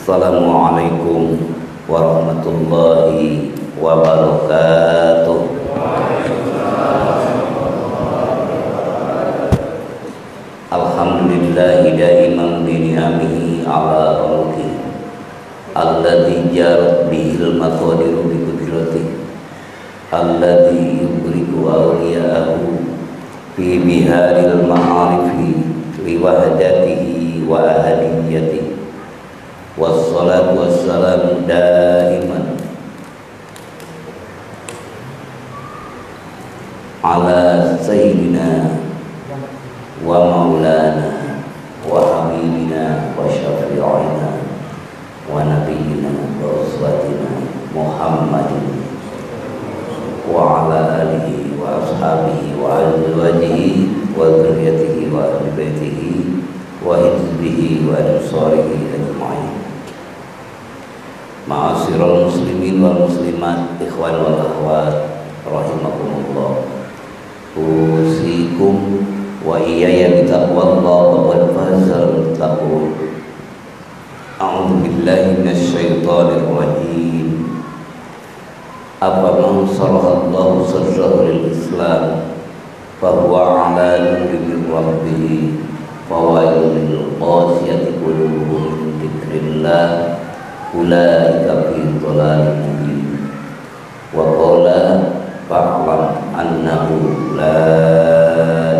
Assalamualaikum warahmatullahi wabarakatuh. Alhamdulillahi daiman bi ni'amihi ala mulki alladzi jarat bihil maqadiru bi qudratihi alladzi yubriku awliya'ahu fi biharil ma'arifi li wahdatihi wa ahadiyatihi. Wassalatu wassalamu daiman ala sayyidina wa maulana wa habibina wa syafi'ina wa nabiyyina wa uswatina Muhammadin wa ala alihi wa ashabihi wa azwajihi wa dzurriyyatihi wa ahli baitihi wa hizbihi wa ansarihi ajma'in. Ma'asyiral muslimin wal muslimat, ikhwan wal akhwat rahimakumullah. Usikum wa iyaya bitaqwallah wa qad fazal muttaqun. A'udzu billahi minasyaitonir rajim. Afaman sharahallahu sadrahu lil Islam fa huwa 'ala nurin min rabbih fawailul lil qasiyati qulubuhum min dzikrillah ulaika fi dhalalin mubin. Wa qala fa'lam annahu la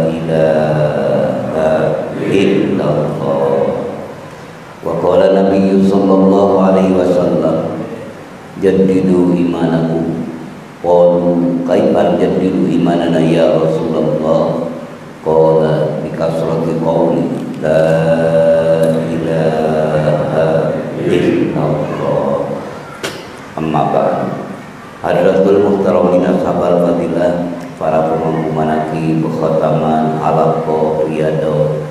ilaha illallah. Wa qala nabiyyu sallallahu alaihi wasallam jaddidu imanakum. Qalu kaifa jaddidu imanana ya Rasulullah? Qala bi kasrati qawli la ilaha illallah. Amma ba'd. Hadratul muhtaramin ashabal fadilah, para pemangku manaqib khataman halaqah riyadhah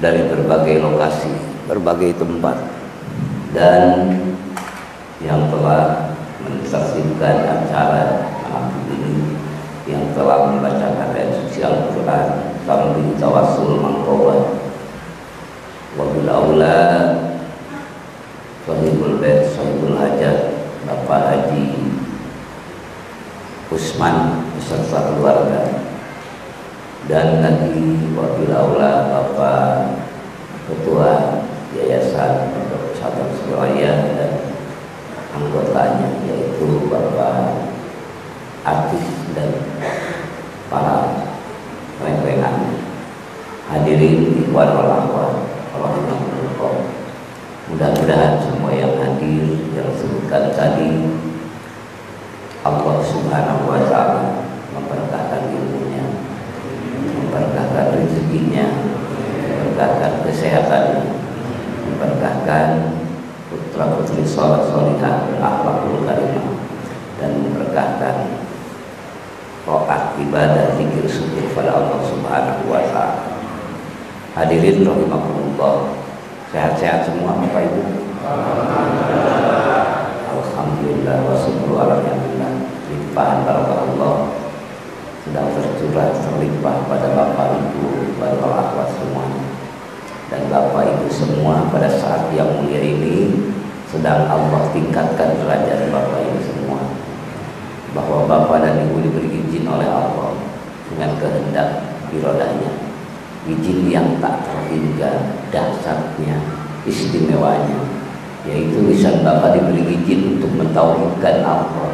dari berbagai lokasi, berbagai tempat, dan yang telah menyaksikan acara malam ini, yang telah membacakan ayat suci Al-Quran sambil tawassul mangkobat. Wabil aula sahibul bait sahibul hajat Bapak Haji Usman beserta keluarga, dan lagi wabil aula Bapak Ketua Yayasan Pesantren Suraya dan anggotanya, yaitu Bapak Atis dan para rengrengan. Hadirin ikhwan wal akhwat rahimakumullah. Mudah-mudahan semua yang hadir, yang disebutkan tadi, Allah Subhanahu wa ta'ala memberkahkan ilmunya, memberkahkan rezekinya, memberkahkan kesehatannya, memberkahkan putra-putri saleh salihah akhlakul karimah, dan memberkahkan taat ibadah zikir syukur pada Allah Subhanahu wa ta'ala. Hadirin rahimakumullah, sehat-sehat semua Bapak Ibu? Alhamdulillah wa syukur alhamdulillah. Limpahan barakah Allah sedang tercurah terlimpah pada Bapak Ibu, pada akhwat semua, dan Bapak Ibu semua pada saat yang mulia ini sedang Allah tingkatkan derajat Bapak Ibu semua, bahwa Bapak dan Ibu diberi izin oleh Allah dengan kehendak iradahnya, izin yang tak terhingga, dahsyatnya, istimewanya, yaitu lisan Bapak diberi izin untuk mentauhidkan Allah,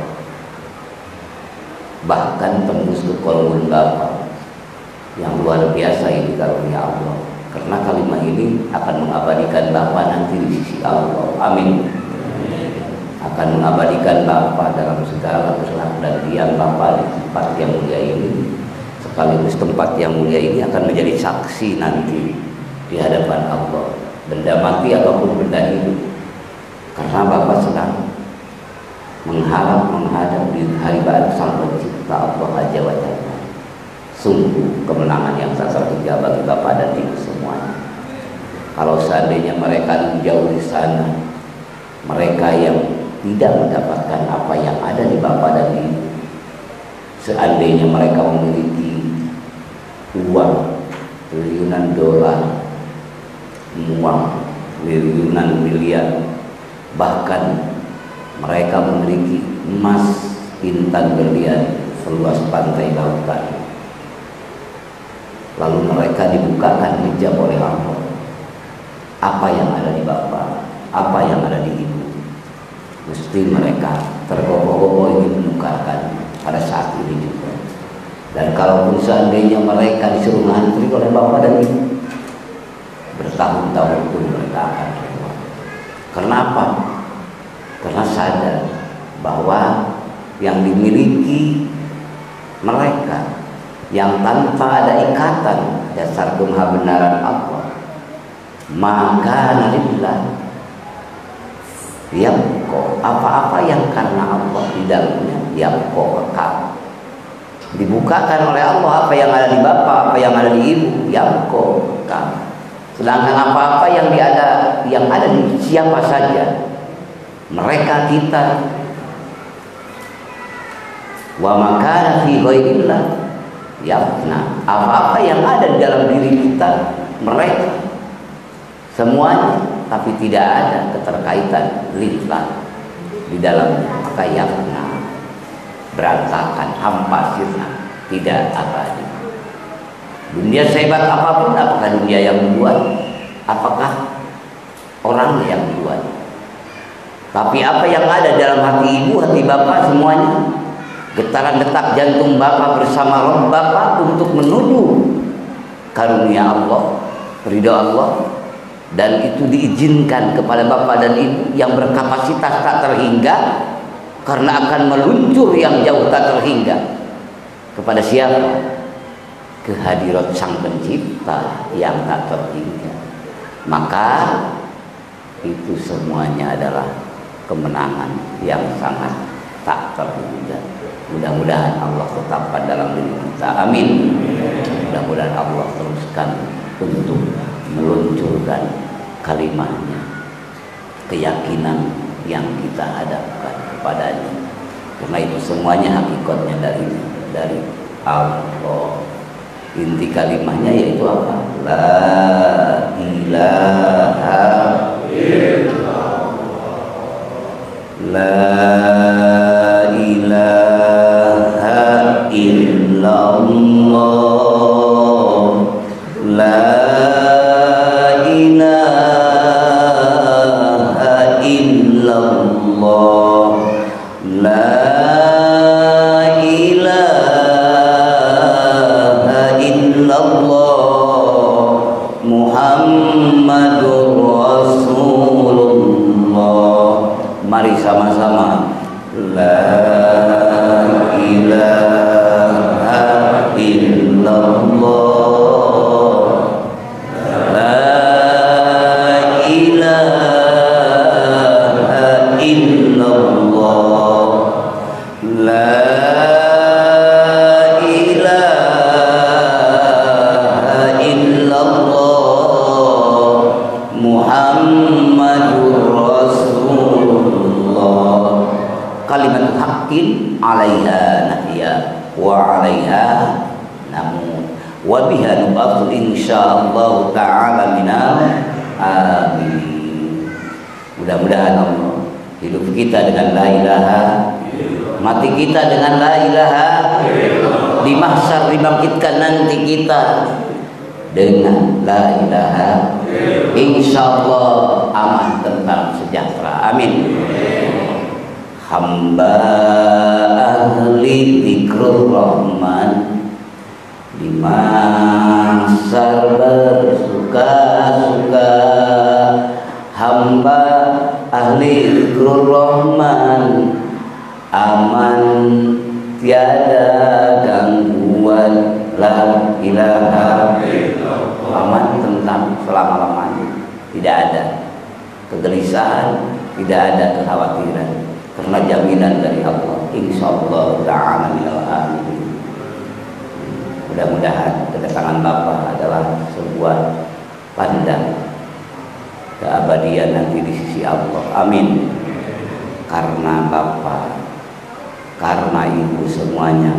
bahkan tembus ke qalbun Bapak. Yang luar biasa ini karunia Allah, karena kalimat ini akan mengabadikan Bapak nanti di sisi Allah. Amin. Akan mengabadikan Bapak dalam segala gerak dan diam Bapak di tempat yang mulia ini, sekaligus tempat yang mulia ini akan menjadi saksi nanti di hadapan Allah, benda mati ataupun benda hidup, karena Bapak sedang menghadap di hadirat Sang Pencipta Allah Azza wa Jalla. Sungguh kemenangan yang tak terhingga bagi Bapak dan Ibu semuanya. Kalau seandainya mereka jauh di sana, mereka yang tidak mendapatkan apa yang ada di Bapak dan Ibu, seandainya mereka memiliki uang triliunan dolar, uang triliunan miliar, bahkan mereka memiliki emas intan berlian seluas pantai lautan. Lalu mereka dibukakan hijab oleh Allah. Apa yang ada di bapak, apa yang ada di ibu, mesti mereka tergopoh-gopoh ingin menukarkan pada saat ini juga. Dan kalaupun seandainya mereka disuruh ngantri oleh bapak dan ibu, bertahun-tahun pun mereka akan keluar. Kenapa? Karena sadar bahwa yang dimiliki mereka yang tanpa ada ikatan dasar kebenaran Allah, maka nalillah yabqa, apa-apa yang karena Allah di dalamnya yabqa kekal. Dibukakan oleh Allah apa yang ada di bapak, apa yang ada di ibu, yabqa kekal. Sedangkan apa-apa yang ada di siapa saja, mereka, kita, wa makana fi ghairillah yafna, apa-apa yang ada di dalam diri kita, mereka, semuanya, tapi tidak ada keterkaitan lillah di dalam, maka yafna, berantakan, hampa, sirna, tidak abadi. Dunia sehebat apapun, apakah dunia yang membuat, apakah orang yang membuat, tapi apa yang ada dalam hati ibu, hati bapak, semuanya, getaran detak jantung bapak bersama roh bapak untuk menuju karunia Allah, ridha Allah, dan itu diizinkan kepada bapak dan ibu yang berkapasitas tak terhingga, karena akan meluncur yang jauh tak terhingga kepada siapa? Kehadirat Sang Pencipta yang tak terhingga. Maka itu semuanya adalah kemenangan yang sangat tak terhingga. Mudah-mudahan Allah tetapkan dalam diri kita. Amin. Mudah-mudahan Allah teruskan untuk meluncurkan kalimatnya, keyakinan yang kita hadapkan kepadanya. Karena itu semuanya hakikatnya dari Allah. Inti kalimatnya yaitu apa? La ilaha illallah. La ilaha illallah. La ilaha illallah. La ilaha illallah. Muhammadur Rasulullah. Mari sama-sama. La ilaha illallah. La ilaha illallah. La ilaha illallah. Muhammadur Rasulullah. Kalimat haqqin 'alaiha nahya wa 'alaiha namut wa biha nub'atsu insyaallah ta'ala minal amin. Mudah-mudahan Allah hidup kita dengan la ilaha, mati kita dengan la ilaha, di mahsyar dibangkitkan nanti kita dengan la ilaha, insyaallah aman, tentang sejahtera. Amin. Hamba ahli zikrul rahman di mahsyar bersuka-suka, hamba ahli zikrul rahman aman tiada gangguan, la ilaha illallah, aman tentang selama-lamanya, tidak ada kegelisahan, tidak ada kekhawatiran, karena jaminan dari Allah, insyaallah ta'ala minal amin. Mudah-mudahan kedatangan Bapak adalah sebuah tanda keabadian nanti di sisi Allah. Amin. Karena Bapak, karena Ibu, semuanya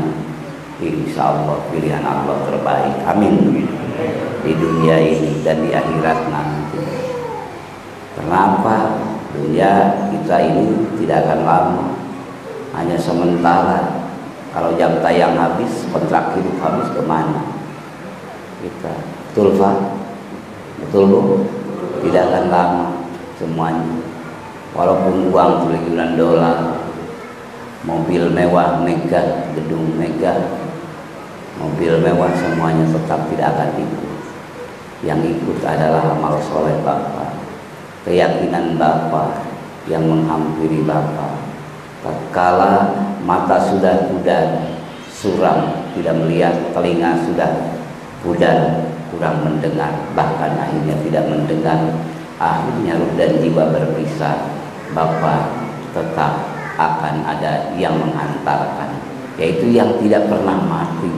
insyaallah pilihan Allah terbaik. Amin. Di dunia ini dan di akhirat nanti. Kenapa? Dunia kita ini tidak akan lama, hanya sementara. Kalau jam tayang habis, kontrak hidup habis, kemana kita? Betul Pak? Betul Bu? Tidak akan lama semuanya. Walaupun uang triliunan dolar, mobil mewah megah, gedung megah, mobil mewah, semuanya tetap tidak akan ikut. Yang ikut adalah amal soleh Bapak, keyakinan Bapak yang menghampiri Bapak. Tatkala mata sudah pudar, suram, tidak melihat, telinga sudah pudar, kurang mendengar, bahkan akhirnya tidak mendengar, akhirnya ruh dan jiwa berpisah. Bapak tetap akan ada yang mengantarkan, yaitu yang tidak pernah mati,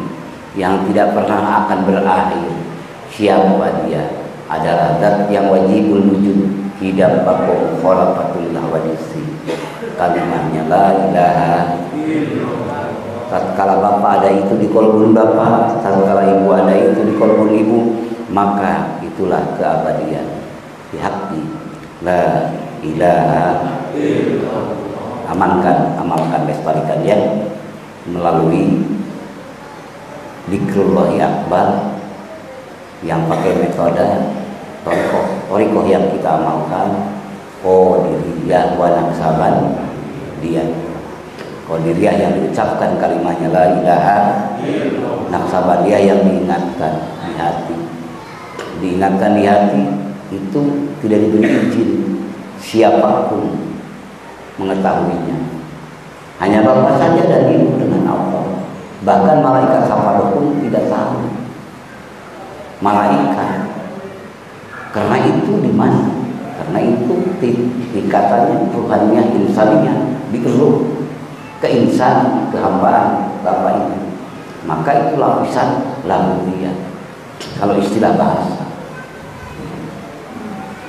yang tidak pernah akan berakhir. Siapa dia? Adalah zat yang wajibul wujud, hidup bakum khalaqatullah wadisi. Kalimatnya la ilaha illallah. Tatkala Bapak ada itu di kolbun Bapak, tatkala Ibu ada itu di kolbun Ibu, maka itulah keabadian. Bihaqi la ilaha illallah. Amankan, amalkan, lestarikan ya melalui Dzikrullahi Akbar yang pakai metode torikoh yang kita amalkan. Qadiriyah wa Naqsaban dia Qadiriyah yang diucapkan kalimatnya la ilaha, Naqsaban dia yang diingatkan di hati. Diingatkan di hati itu tidak diberi izin siapapun mengetahuinya, hanya Bapak saja dan Ibu dengan Allah. Bahkan malaikat Safar pun tidak tahu. Malaikat, karena itu di mana? Karena itu tingkatannya Tuhannya, insannya digeruk keinsan, kehambaan Bapak ini. Maka itu lapisan lahiriah. Kalau istilah bahasa,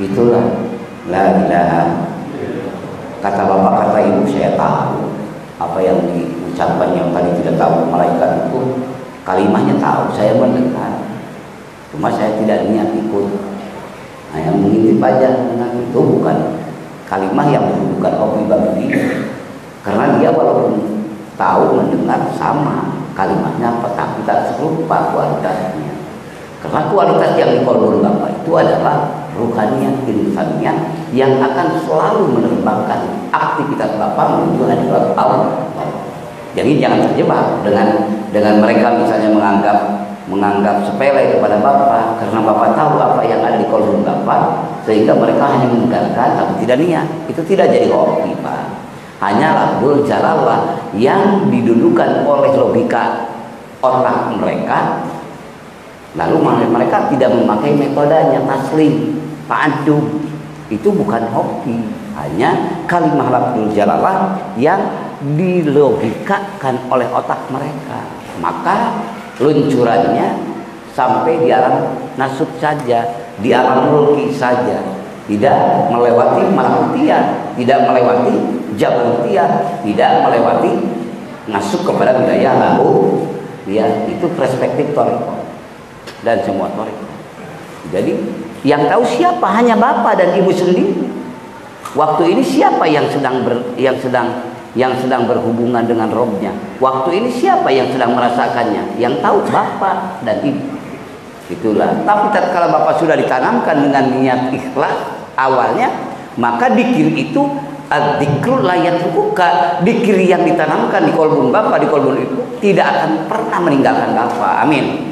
itulah la ilaha. Kata Bapak, kata Ibu, saya tahu apa yang diucapkan yang tadi tidak tahu malaikat itu. Kalimatnya tahu, saya mendengar, cuma saya tidak niat ikut. Hanya mengintip aja dengan itu, bukan kalimat yang bukan hobi bagi dia. Karena dia walaupun tahu mendengar sama kalimatnya apa, tapi tak serupa kualitasnya. Karena kualitas yang di kolbun Bapak itu adalah ruhaniat, insaniat yang akan selalu menerbangkan aktivitas Bapak menuju hadirat Allah. Jadi jangan terjebak dengan mereka misalnya menganggap sepele kepada Bapak, karena Bapak tahu apa yang ada di kolbun Bapak, sehingga mereka hanya mendengarkan tapi tidak niat. Itu tidak jadi hobi Pak. Hanyalah Dzul Jalallah yang didudukan oleh logika otak mereka. Lalu mereka tidak memakai metodenya taslim, ta'adum. Itu bukan hoki, hanya kalimah lafzul jalalah yang dilogikakan oleh otak mereka. Maka luncurannya sampai di alam nasub saja, di alam mulki saja, tidak melewati malakutiyah, tidak melewati jabarutiyah, tidak melewati masuk kepada wilayah lahu. Ya, itu perspektif thariqah dan semua thariqah. Jadi yang tahu siapa? Hanya Bapak dan Ibu sendiri. Waktu ini siapa yang sedang berhubungan dengan Robnya? Waktu ini siapa yang sedang merasakannya? Yang tahu Bapak dan Ibu. Itulah. Tapi tatkala Bapak sudah ditanamkan dengan niat ikhlas awalnya, maka dikir itu adzikru la yatrukuka. Dikir yang ditanamkan di kolbun Bapak, di kolbun Ibu, tidak akan pernah meninggalkan Bapak. Amin.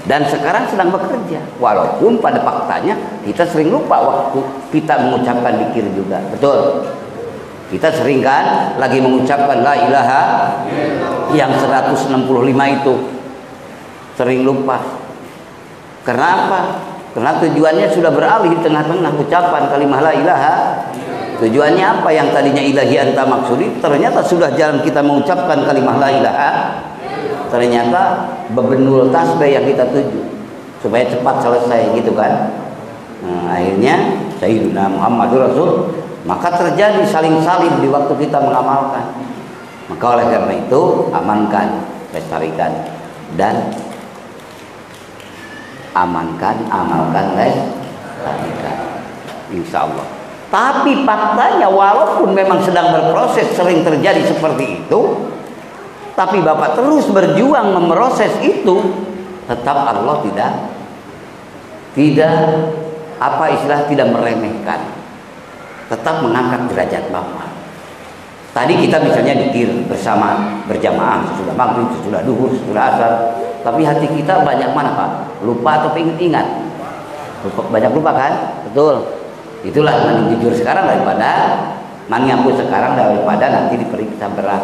Dan sekarang sedang bekerja, walaupun pada faktanya kita sering lupa waktu kita mengucapkan dzikir juga. Betul, kita sering kan lagi mengucapkan la ilaha yang 165 itu sering lupa. Kenapa? Karena tujuannya sudah beralih di tengah-tengah ucapan kalimat la ilaha. Tujuannya apa? Yang tadinya ilahi anta maksudi, ternyata sudah jalan kita mengucapkan kalimat la ilaha, ternyata bebenul tasbih yang kita tuju supaya cepat selesai gitu kan. Nah, akhirnya Sayyidina Muhammadur Rasul, maka terjadi saling salib di waktu kita mengamalkan. Maka oleh karena itu amankan, lestarikan, dan amankan, amalkan, lestarikan. insya Allah. Tapi faktanya walaupun memang sedang berproses, sering terjadi seperti itu, tapi Bapak terus berjuang memproses itu, tetap Allah tidak apa istilah, tidak meremehkan, tetap mengangkat derajat Bapak. Tadi kita misalnya dikir bersama berjamaah, sesudah maghrib, sesudah duhur, sesudah asar, tapi hati kita banyak mana Pak? Lupa atau ingat? Banyak lupa kan? Betul. Itulah mending jujur sekarang daripada mengaku sekarang daripada nanti diperiksa berat.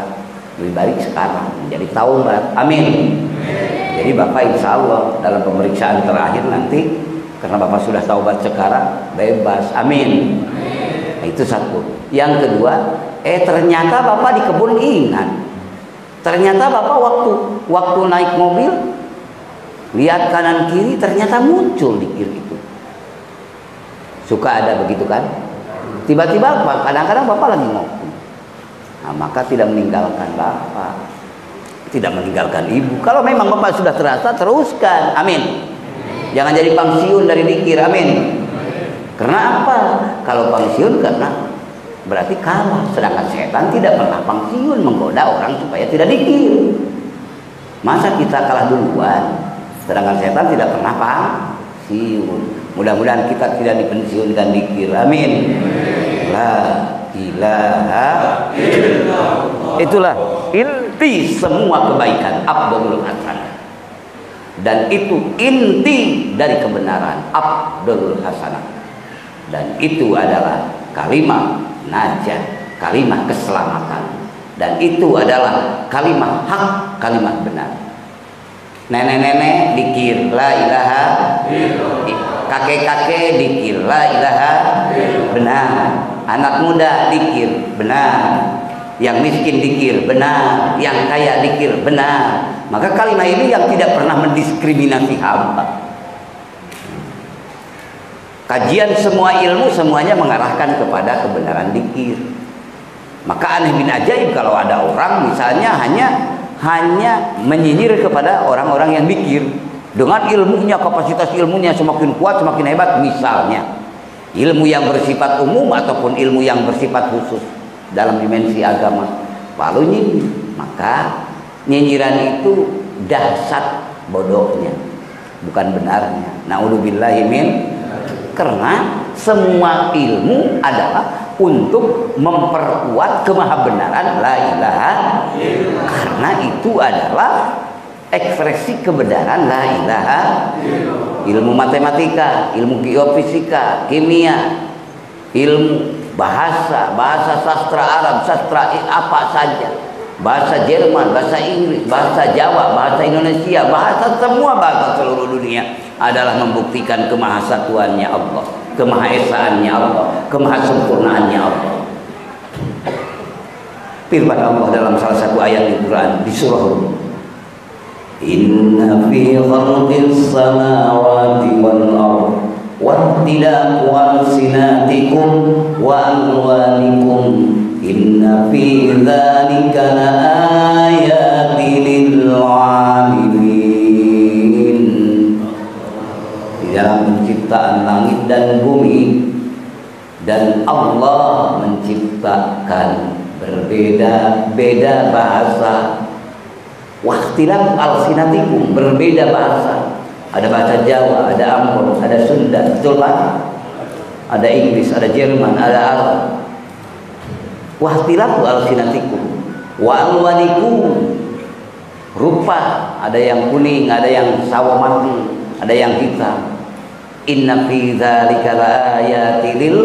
Lebih baik sekarang menjadi taubat. Amin. Jadi Bapak insya Allah dalam pemeriksaan terakhir nanti, karena Bapak sudah taubat sekarang, bebas. Amin. Nah, itu satu. Yang kedua, ternyata Bapak di kebun ingat. Ternyata Bapak waktu naik mobil lihat kanan kiri, ternyata muncul di kiri itu. Suka ada begitu kan? Tiba-tiba kadang-kadang Bapak lagi ngopi. Nah, maka tidak meninggalkan Bapak, tidak meninggalkan Ibu. Kalau memang Bapak sudah terasa, teruskan. Amin. Jangan jadi pangsiun dari dikir. Amin. Karena apa? Kalau pangsiun karena berarti kalah. Sedangkan setan tidak pernah pangsiun menggoda orang supaya tidak dikir. Masa kita kalah duluan? Sedangkan setan tidak pernah pangsiun. Mudah-mudahan kita tidak dipensiunkan dikir. Amin. La ilaha illallah. Itulah inti semua kebaikan, afdhalul hasanah. Dan itu inti dari kebenaran, afdhalul hasanah. Dan itu adalah kalimah najat, kalimah keselamatan. Dan itu adalah kalimah hak, kalimah benar. Nenek-nenek dikir la ilaha illallah. Kakek-kakek dikir la ilaha benar. Anak muda dikir benar. Yang miskin dikir benar. Yang kaya dikir benar. Maka kalimat ini yang tidak pernah mendiskriminasi hamba. Kajian semua ilmu semuanya mengarahkan kepada kebenaran dikir. Maka aneh bin ajaib kalau ada orang misalnya hanya menyinyir kepada orang-orang yang dikir. Dengan ilmunya, kapasitas ilmunya semakin kuat, semakin hebat. Misalnya ilmu yang bersifat umum ataupun ilmu yang bersifat khusus dalam dimensi agama, lalu nyinyir. Maka nyinyiran itu dahsyat bodohnya, bukan benarnya. Na'udzubillahi min. Karena semua ilmu adalah untuk memperkuat kemahabenaran la ilaha. Karena itu adalah ekspresi kebenaran la ilaha. Ilmu matematika, ilmu geofisika, kimia, ilmu bahasa sastra Arab, sastra apa saja, bahasa Jerman, bahasa Inggris, bahasa Jawa, bahasa Indonesia, bahasa semua bahasa seluruh dunia adalah membuktikan kemahasatuannya Allah, kemahaesaannya Allah, kemahasempurnaannya Allah. Firman Allah dalam salah satu ayat di Quran di surah Rum, inna fi khalqis samawati wal ardh wa ikhtilafil alsinatikum wa alwanikum inna fi dzalika laayatin lil 'alimin. Di dalam penciptaan langit dan bumi, dan Allah menciptakan berbeda-beda bahasa. Wahtilaf alsinatikum, berbeda bahasa. Ada bahasa Jawa, ada Ambon, ada Sunda, betul Pak? Ada Inggris, ada Jerman, ada Arab. Wahtilaf alsinatikum wa alwanikum, rupa, ada yang kuning, ada yang sawo mati, ada yang hitam. Inna fi dzalika laayatil lil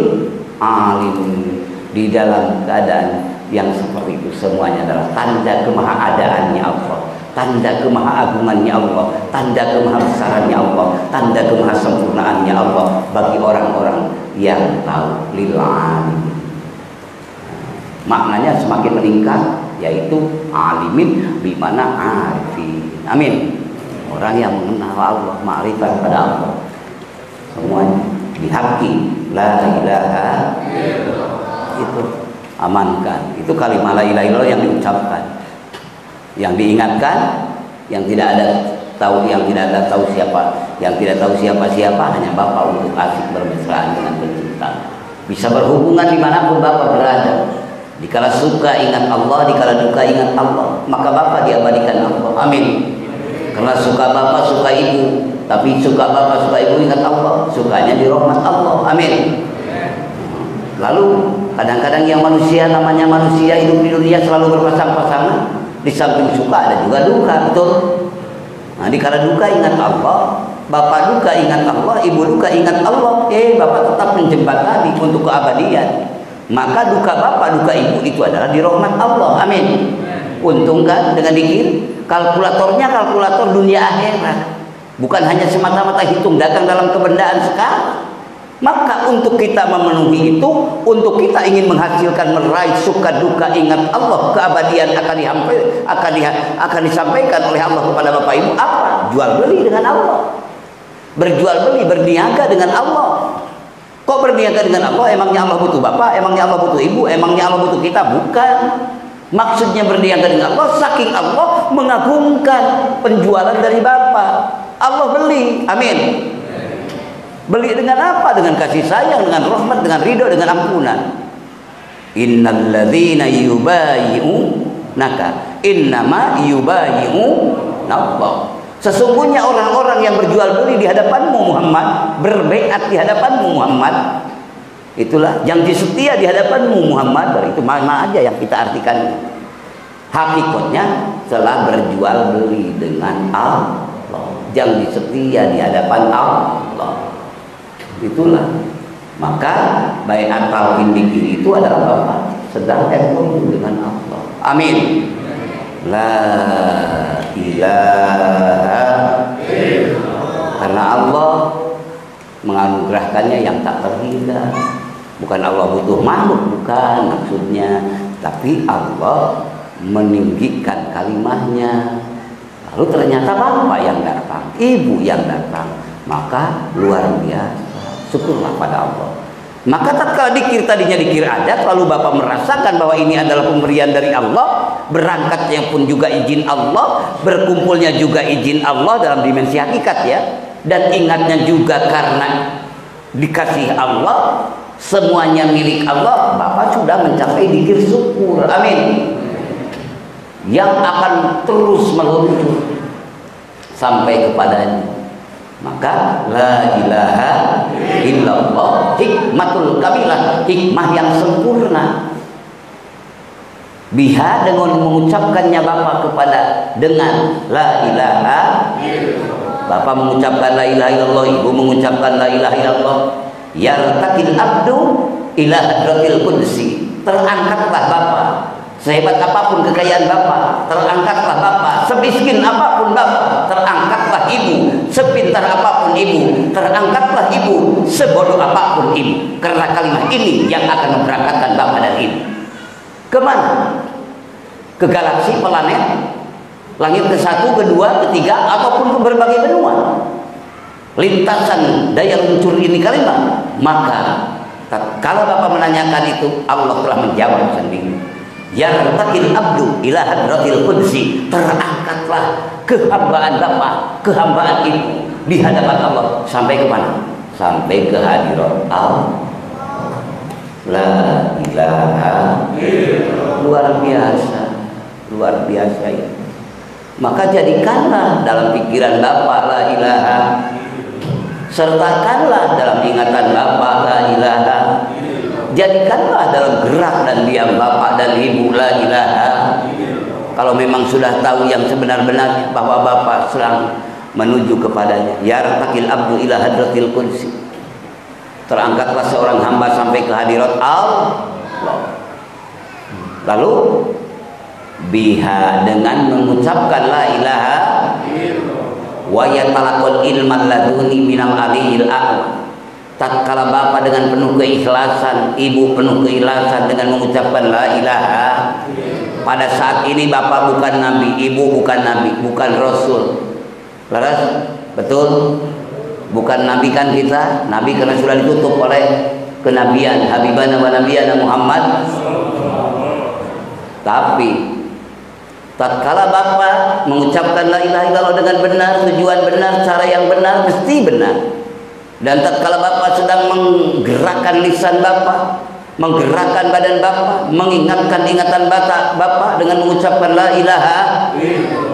'alimin. Di dalam keadaan yang seperti itu semuanya adalah tanda kemahaadaannya Allah, tanda kemahaagungannya Allah, tanda kemahabesarannya Allah, tanda kemahasempurnaannya Allah bagi orang-orang yang tahu. Lil 'alimin. Maknanya semakin meningkat, yaitu alimin bimana arifin. Amin. Orang yang mengenal Allah, ma'rifat pada Allah, semuanya dihaki la ilaha illallah. Itu amankan. Itu kalimat la ilaha illallah yang diucapkan, yang diingatkan, yang tidak ada tahu siapa, yang tidak tahu siapa hanya Bapak untuk asik bermesraan dengan pencipta. bisa berhubungan dimanapun bapak berada. Dikala suka ingat Allah, dikala duka ingat Allah, maka bapak diabadikan Allah. Amin. Karena suka bapak suka ibu, tapi suka bapak suka ibu ingat Allah, sukanya di rahmat Allah. Amin. Lalu kadang-kadang yang manusia, namanya manusia hidup di dunia selalu berpasang-pasangan. Di samping suka ada juga duka, betul. Nah, dikala duka ingat Allah, bapak duka ingat Allah, ibu duka ingat Allah, bapak tetap menjembatani untuk keabadian. Maka duka bapak, duka ibu itu adalah di rahmat Allah. Amin. Untung kan dengan dikir, kalkulatornya kalkulator dunia akhirat. Bukan hanya semata-mata hitung dagang dalam kebendaan sekarang. Maka untuk kita memenuhi itu, untuk kita ingin menghasilkan meraih suka duka ingat Allah, keabadian akan disampaikan oleh Allah kepada bapak ibu apa? Jual beli dengan Allah, berjual beli, berniaga dengan Allah. Kok berniaga dengan Allah? Emangnya Allah butuh bapak? Emangnya Allah butuh ibu? Emangnya Allah butuh kita? Bukan. Maksudnya berniaga dengan Allah, saking Allah mengagungkan penjualan dari bapak, Allah beli. Amin. Beli dengan apa? Dengan kasih sayang, dengan rahmat, dengan ridho, dengan ampunan. Innalladzina yubayyi'unaka innama yubayyi'unallah. Sesungguhnya orang-orang yang berjual beli di hadapanmu Muhammad, berbaiat di hadapanmu Muhammad, itulah yang disetia di hadapanmu Muhammad. Itu mana aja yang kita artikan. Hakikatnya telah berjual beli dengan Allah, yang disetia di hadapan Allah. Itulah. Maka baiat tauhid itu adalah bapak sedang MOU dengan Allah. Amin. La ilaha illallah. Karena Allah menganugerahkannya yang tak terhingga. Bukan Allah butuh makhluk, bukan maksudnya, tapi Allah meninggikan kalimahnya. Lalu ternyata bapak yang datang, ibu yang datang, maka luar biasa. Syukurlah pada Allah. Maka tatkala dikir tadinya dikir adat, lalu bapak merasakan bahwa ini adalah pemberian dari Allah, berangkatnya pun juga izin Allah, berkumpulnya juga izin Allah dalam dimensi hakikat ya, dan ingatnya juga karena dikasih Allah, semuanya milik Allah, bapak sudah mencapai dikir syukur. Amin. Yang akan terus meluncur sampai kepadanya. Maka la ilaha illallah, hikmatul kamilah, hikmah yang sempurna. Biha, dengan mengucapkannya bapak kepada dengan la ilaha, bapak mengucapkan la ilaha illallah, ibu mengucapkan la ilaha illallah, yartaqil abdu ila hadratil qudsi, terangkatlah bapak. Sehebat apapun kekayaan bapak, terangkatlah bapak. Semiskin apapun bapak, terangkatlah ibu. Sepintar apapun ibu, terangkatlah ibu. Sebodoh apapun ibu. Karena kalimat ini yang akan memberangkatkan bapak dan ibu. Kemana? Ke galaksi, planet, langit ke-1, ke-2, ke-3, ataupun ke berbagai benua. Lintasan daya luncur ini kalimat. Maka kalau bapak menanyakan itu, Allah telah menjawab sendiri. Yartaqil abdu ila hadratil qudsi, terangkatlah kehambaan bapak, kehambaan ibu di hadapan Allah. Sampai ke mana? Sampai ke hadirat Allah. La ilaha illallah. Luar biasa ya. Maka jadikanlah dalam pikiran bapak la ilaha, sertakanlah dalam ingatan bapak la ilaha. Jadikanlah dalam gerak dan diam bapak dan ibu la ilaha. Kalau memang sudah tahu yang sebenar-benar bahwa bapak sedang menuju kepadanya. Yartaqil abdu ila hadratil qudsi, terangkatlah seorang hamba sampai ke hadirat Allah. Lalu biha, dengan mengucapkan la ilaha, wa yatalaqal ilman laduni minal aliyil a'la. Tatkala bapak dengan penuh keikhlasan, ibu penuh keikhlasan dengan mengucapkan la ilaha. Pada saat ini bapak bukan nabi, ibu bukan nabi, bukan rasul. Laras? Betul? Bukan nabi kan kita? Nabi karena sudah ditutup oleh kenabian, habibana wa nabiyana Muhammad. Tapi tatkala bapak mengucapkan la ilaha illallah dengan benar, tujuan benar, cara yang benar, mesti benar. Dan tatkala Bapak sedang menggerakkan lisan Bapak, menggerakkan badan Bapak, mengingatkan ingatan Bapak dengan mengucapkan la ilaha,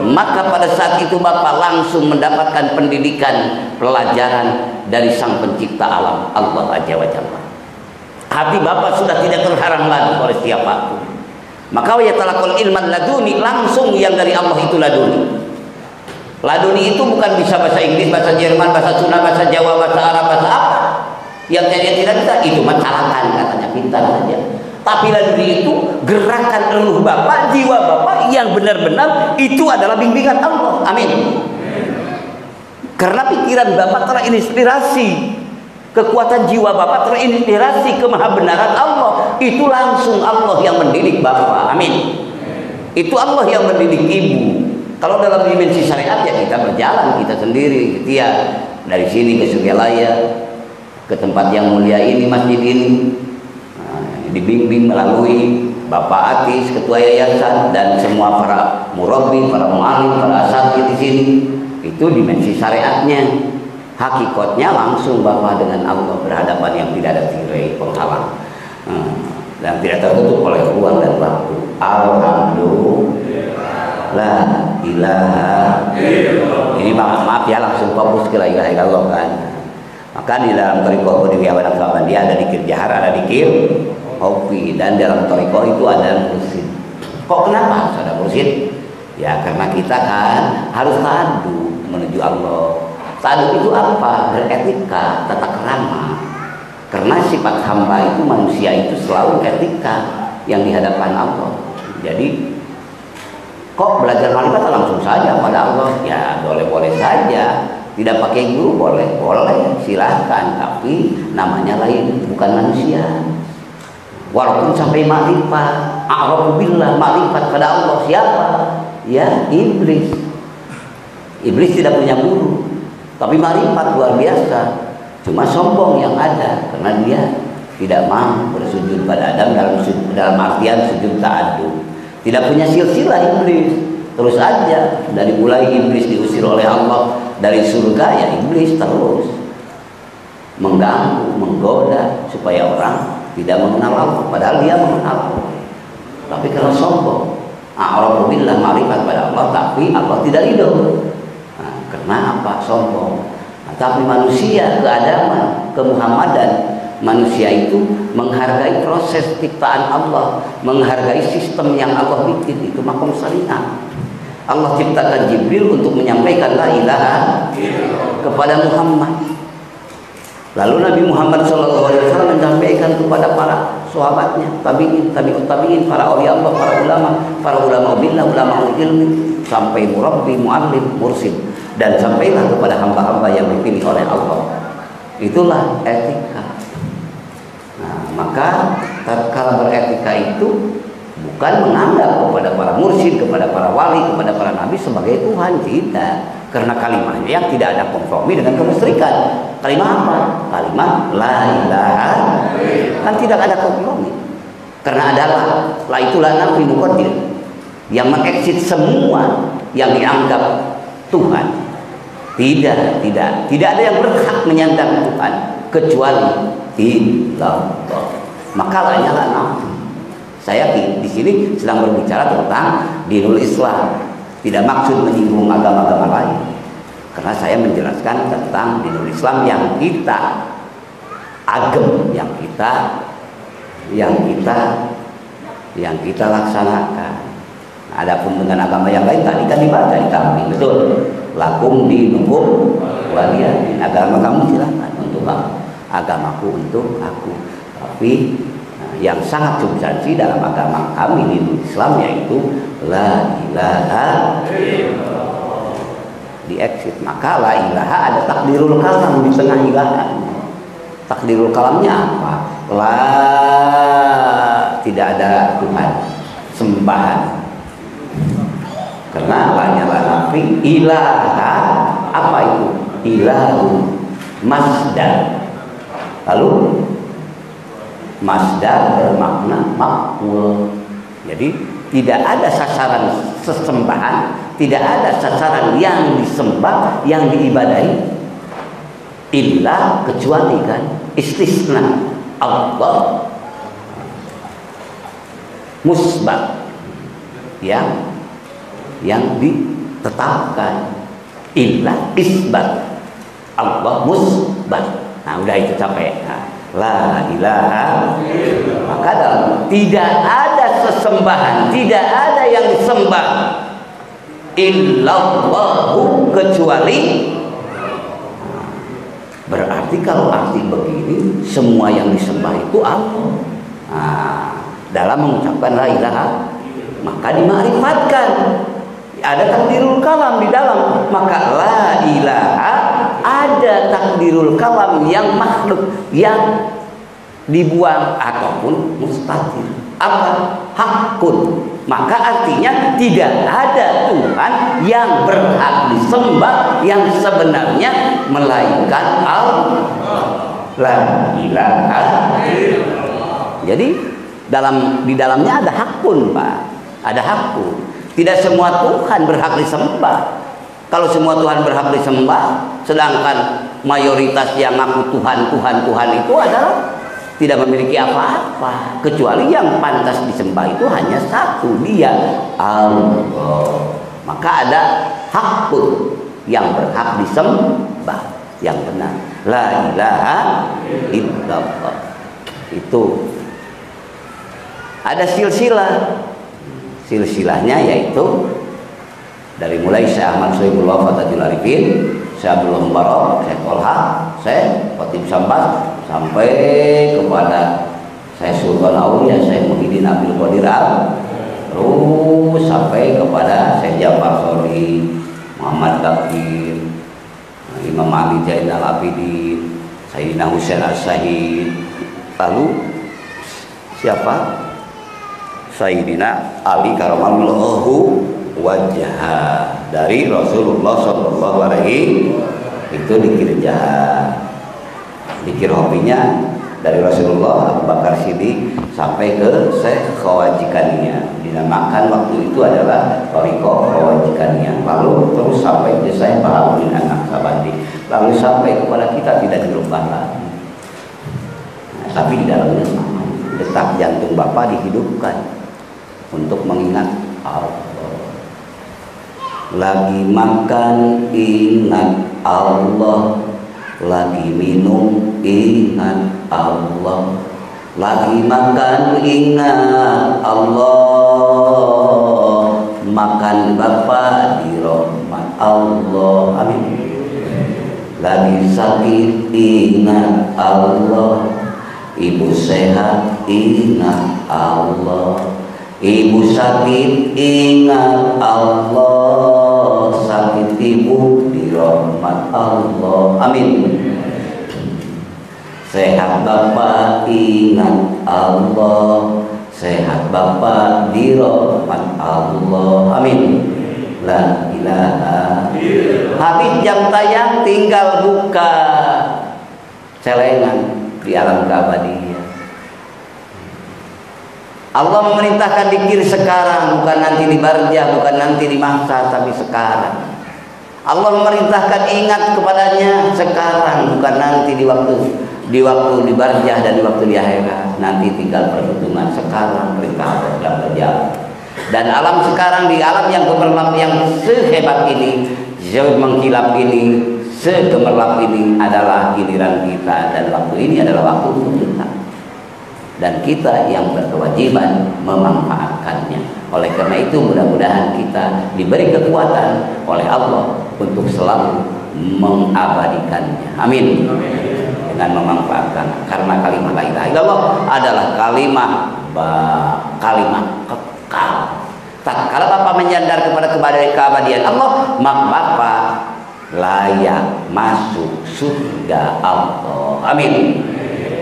maka pada saat itu Bapak langsung mendapatkan pendidikan, pelajaran dari Sang Pencipta alam, Allah Azza wa Jalla. Hati Bapak sudah tidak terhalang lagi oleh siapapun. Maka ya talaqul ilman laduni, langsung yang dari Allah itu laduni. Laduni itu bukan bisa bahasa Inggris, bahasa Jerman, bahasa Sunda, bahasa Jawa, bahasa Arab, bahasa apa. Yang dia tidak bisa, itu macarakan katanya, pintar saja. Tapi laduni itu gerakan ruh Bapak, jiwa Bapak yang benar-benar itu adalah bimbingan Allah. Amin. Karena pikiran Bapak terinspirasi, kekuatan jiwa Bapak terinspirasi kemahabenaran Allah. Itu langsung Allah yang mendidik Bapak. Amin. Itu Allah yang mendidik Ibu. Kalau dalam dimensi syariat ya kita berjalan kita sendiri gitu ya, dari sini ke Sugialaya, ke tempat yang mulia ini, masjid ini, dibimbing melalui Bapak Atis, ketua yayasan, dan semua para murabbi, para mu'alim, para asatidz di sini. Itu dimensi syariatnya. Hakikatnya langsung Bapak dengan Allah berhadapan yang tidak ada tirai penghalang, dan tidak tertutup oleh ruang dan waktu. Alhamdulillah. La ilaha illallah. Ini maaf ya, langsung fokus ke la ilaha illallah kan. Maka di dalam thariqah Qadriyah dia ada dzikir jahar, ada dzikir khafi, dan dalam thariqah itu ada mursyid. Kok kenapa harus ada mursyid? Ya karena kita kan harus tadu menuju Allah. Tadu itu apa? Beretika, tata krama. Karena sifat hamba itu, manusia itu selalu etika yang di hadapan Allah. Jadi kok belajar malaikat langsung saja pada Allah? Ya boleh-boleh saja. Tidak pakai guru boleh, silahkan. Tapi namanya lain, bukan manusia. Walaupun sampai ma'rifat, a'rafu billah, ma'rifat pada Allah siapa? Ya iblis. Iblis tidak punya guru, tapi ma'rifat luar biasa. Cuma sombong yang ada karena dia tidak mau bersujud pada Adam dalam artian sujud ta'adud. Tidak punya silsilah iblis. Terus aja dari mulai iblis diusir oleh Allah dari surga, ya iblis terus mengganggu, menggoda supaya orang tidak mengenal Allah, padahal dia mengenal Allah. Tapi karena sombong, a'rafu billah, ma'rifat pada Allah, tapi Allah tidak ridho. Nah, karena apa? Sombong. Nah, tapi manusia, keadaman, kemuhammadan, manusia itu menghargai proses ciptaan Allah, menghargai sistem yang Allah bikin. Itu makom syariat. Allah ciptakan Jibril untuk menyampaikan la ilaha kepada Muhammad. Lalu Nabi Muhammad SAW menyampaikan kepada para sahabatnya, tabi'in, tabi'ut tabi'in, para awliya Allah, para ulama billah, ulama ilmi, sampai murabbi, mu'allim, mursyid, dan sampailah kepada hamba-hamba yang dipilih oleh Allah. Itulah etika. Nah, maka tatkala beretika itu bukan menganggap kepada para mursyid, kepada para wali, kepada para nabi sebagai Tuhan, tidak. Karena kalimatnya yang tidak ada kompromi dengan kemusyrikan. Kalimat apa? Kalimat la ilaha, kan tidak ada kompromi. Karena adalah la itulah nafi muqaddir yang mengexit semua yang dianggap Tuhan. Tidak ada yang berhak menyandang Tuhan kecuali illallah. Maka la nafi. Saya di sini sedang berbicara tentang dinul Islam, tidak maksud menyinggung agama-agama lain, karena saya menjelaskan tentang dinul Islam yang kita agem, yang kita laksanakan. Adapun dengan agama yang lain tadi kan dibaca di tampil, betul. Lakum dinukum waliyadin, agama kamu silakan untuk kamu, agamaku untuk aku. Tapi yang sangat substansi dalam agama kami di Islam yaitu la ilaha illallah. Di exit, maka la ilaha ada takdirul kalam di tengah ilaha. Takdirul kalamnya apa? La, tidak ada Tuhan, sembahan. Karena la nafi, ilaha apa itu? Ilahu masdar. Lalu masdar bermakna maf'ul. Jadi tidak ada sasaran sesembahan, tidak ada sasaran yang disembah, yang diibadahi illa kecuali kan, istisna Allah musbat yang ditetapkan, illa isbat Allah musbat. Nah udah itu capek. La ilaha, maka tidak ada sesembahan, tidak ada yang disembah illallahu kecuali. Berarti kalau arti begini, semua yang disembah itu Allah. Nah, dalam mengucapkan la ilaha, maka dima'rifatkan. Ada takdirul kalam di dalam, maka la ilaha ada takdirul kalam yang makhluk yang dibuang ataupun mustatir. Apa? Hakun. Maka artinya tidak ada Tuhan yang berhak disembah yang sebenarnya melainkan Allah. La ilaha. Jadi di dalamnya ada hakun, Pak. Ada hakun. Tidak semua Tuhan berhak disembah. Kalau semua Tuhan berhak disembah, sedangkan mayoritas yang ngaku Tuhan itu adalah tidak memiliki apa-apa, kecuali yang pantas disembah itu hanya satu, dia Allah. Maka ada hakun yang berhak disembah yang benar, la ilaha illallah. Itu ada silsilahnya, yaitu dari mulai Syekh Ahmad Sohibul Wafatul Arifin, Syekh Abdul Mubarak, Syekh Tolha, Syekh Khatib Sambas, sampai kepada Syekh Sultan Aulia, Syekh Muhyiddin Abdul Qadir Al, terus sampai kepada Syekh Jafar Sori, Muhammad Bakir, Imam Ali Zainal Abidin, Sayyidina Husain As-Sahid, lalu siapa? Sayyidina Ali Karamallahu wajah dari Rasulullah Sallallahu Alaihi, itu dikir jahat, dikir hobinya dari Rasulullah Abu Bakar Siddiq sampai ke Syekh Khawajikannya, dinamakan waktu itu adalah Thariqah Khawajikannya, lalu terus sampai ke Syekh Bahaluddin An-Naqsabandi, lalu sampai kepada kita tidak dirubah lagi. Nah, tapi di dalamnya sama, detak jantung Bapak dihidupkan untuk mengingat Allah. Lagi makan ingat Allah, lagi minum ingat Allah, lagi makan ingat Allah, makan Bapak di rahmat Allah, amin. Lagi sakit ingat Allah, ibu sehat ingat Allah, ibu sakit ingat Allah, sakit ibu di rahmat Allah, amin. Sehat Bapak ingat Allah, sehat Bapak di rahmat Allah, amin. La ilaha. Habis jam tayang tinggal buka celengan di alam keabadian. Allah memerintahkan dikir sekarang, bukan nanti di barjah, bukan nanti di mahsyar, tapi sekarang. Allah memerintahkan ingat kepadanya sekarang, bukan nanti di waktu di barjah dan di waktu di akhirat. Nanti tinggal perhitungan sekarang, perintah Allah sedang berjalan. Dan alam sekarang, di alam yang gemerlap yang sehebat ini, mengkilap ini, segemerlap ini adalah giliran kita, dan waktu ini adalah waktu untuk kita. Dan kita yang berkewajiban memanfaatkannya. Oleh karena itu mudah-mudahan kita diberi kekuatan oleh Allah untuk selalu mengabadikannya. Amin. Dengan memanfaatkan, karena kalimat la ilaha illallah adalah kalimat kekal. Tatkala Bapak menyandar kepada keabadian Allah, maka Bapak layak masuk surga Allah. Amin.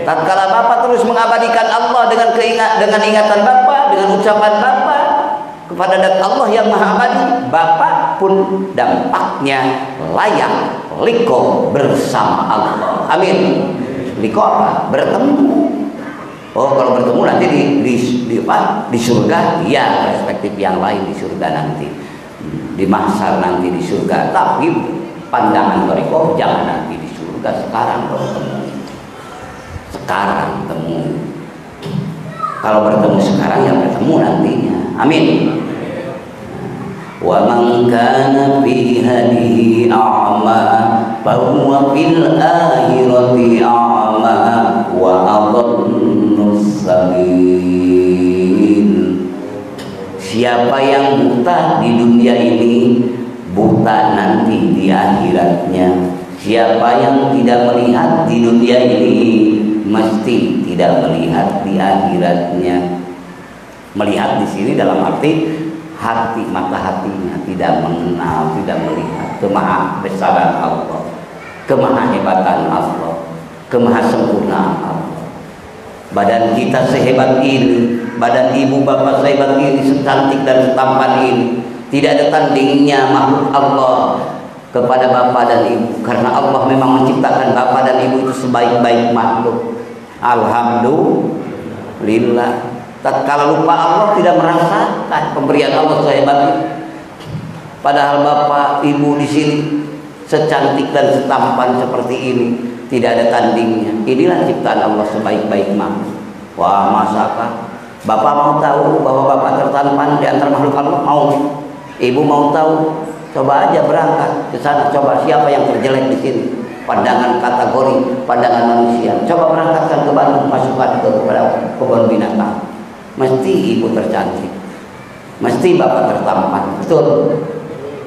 Tatkala Bapak terus mengabadikan Allah dengan ingatan Bapak, dengan ucapan Bapak kepada zat Allah yang maha abadi, Bapak pun dampaknya layak liko bersama Allah. Amin. Liko apa? Bertemu. Oh, kalau bertemu nanti di surga, ya, perspektif yang lain di surga nanti, di mahsyar nanti di surga. Tapi pandangan Thariqah jangan nanti di surga. kita sekarang bertemu. Sekarang temui. Kalau bertemu sekarang ya bertemu nantinya. Amin. Wa man kana fi hadihi a'ma fa huwa fil akhirati a'ma wa adallu sabil. Siapa yang buta di dunia ini, buta nanti di akhiratnya. Siapa yang tidak melihat di dunia ini, mesti tidak melihat di akhiratnya. Melihat di sini dalam arti hati, mata hatinya tidak mengenal, tidak melihat kemahabesaran Allah, kemahahebatan Allah, kemahasempurnaan Allah. Badan kita sehebat ini, badan ibu bapak sehebat ini, secantik dan setampan ini, tidak ada tandingnya makhluk Allah kepada bapak dan ibu, karena Allah memang menciptakan bapak dan ibu itu sebaik-baik makhluk. Alhamdulillah. Tatkala lupa Allah tidak merasakan pemberian Allah sehebat itu. Padahal bapak ibu di sini secantik dan setampan seperti ini, tidak ada tandingnya. Inilah ciptaan Allah sebaik-baik makhluk. Wah, masakah bapak mau tahu bahwa bapak tertampan di antara makhluk Allah? Mau? Ibu mau tahu? Coba aja berangkat ke sana, coba siapa yang terjelek di sini. Pandangan kategori, pandangan manusia. Coba berangkatkan ke Bandung, masukkan kepada kebun binatang. Mesti ibu tercantik, mesti bapak tertampan, betul.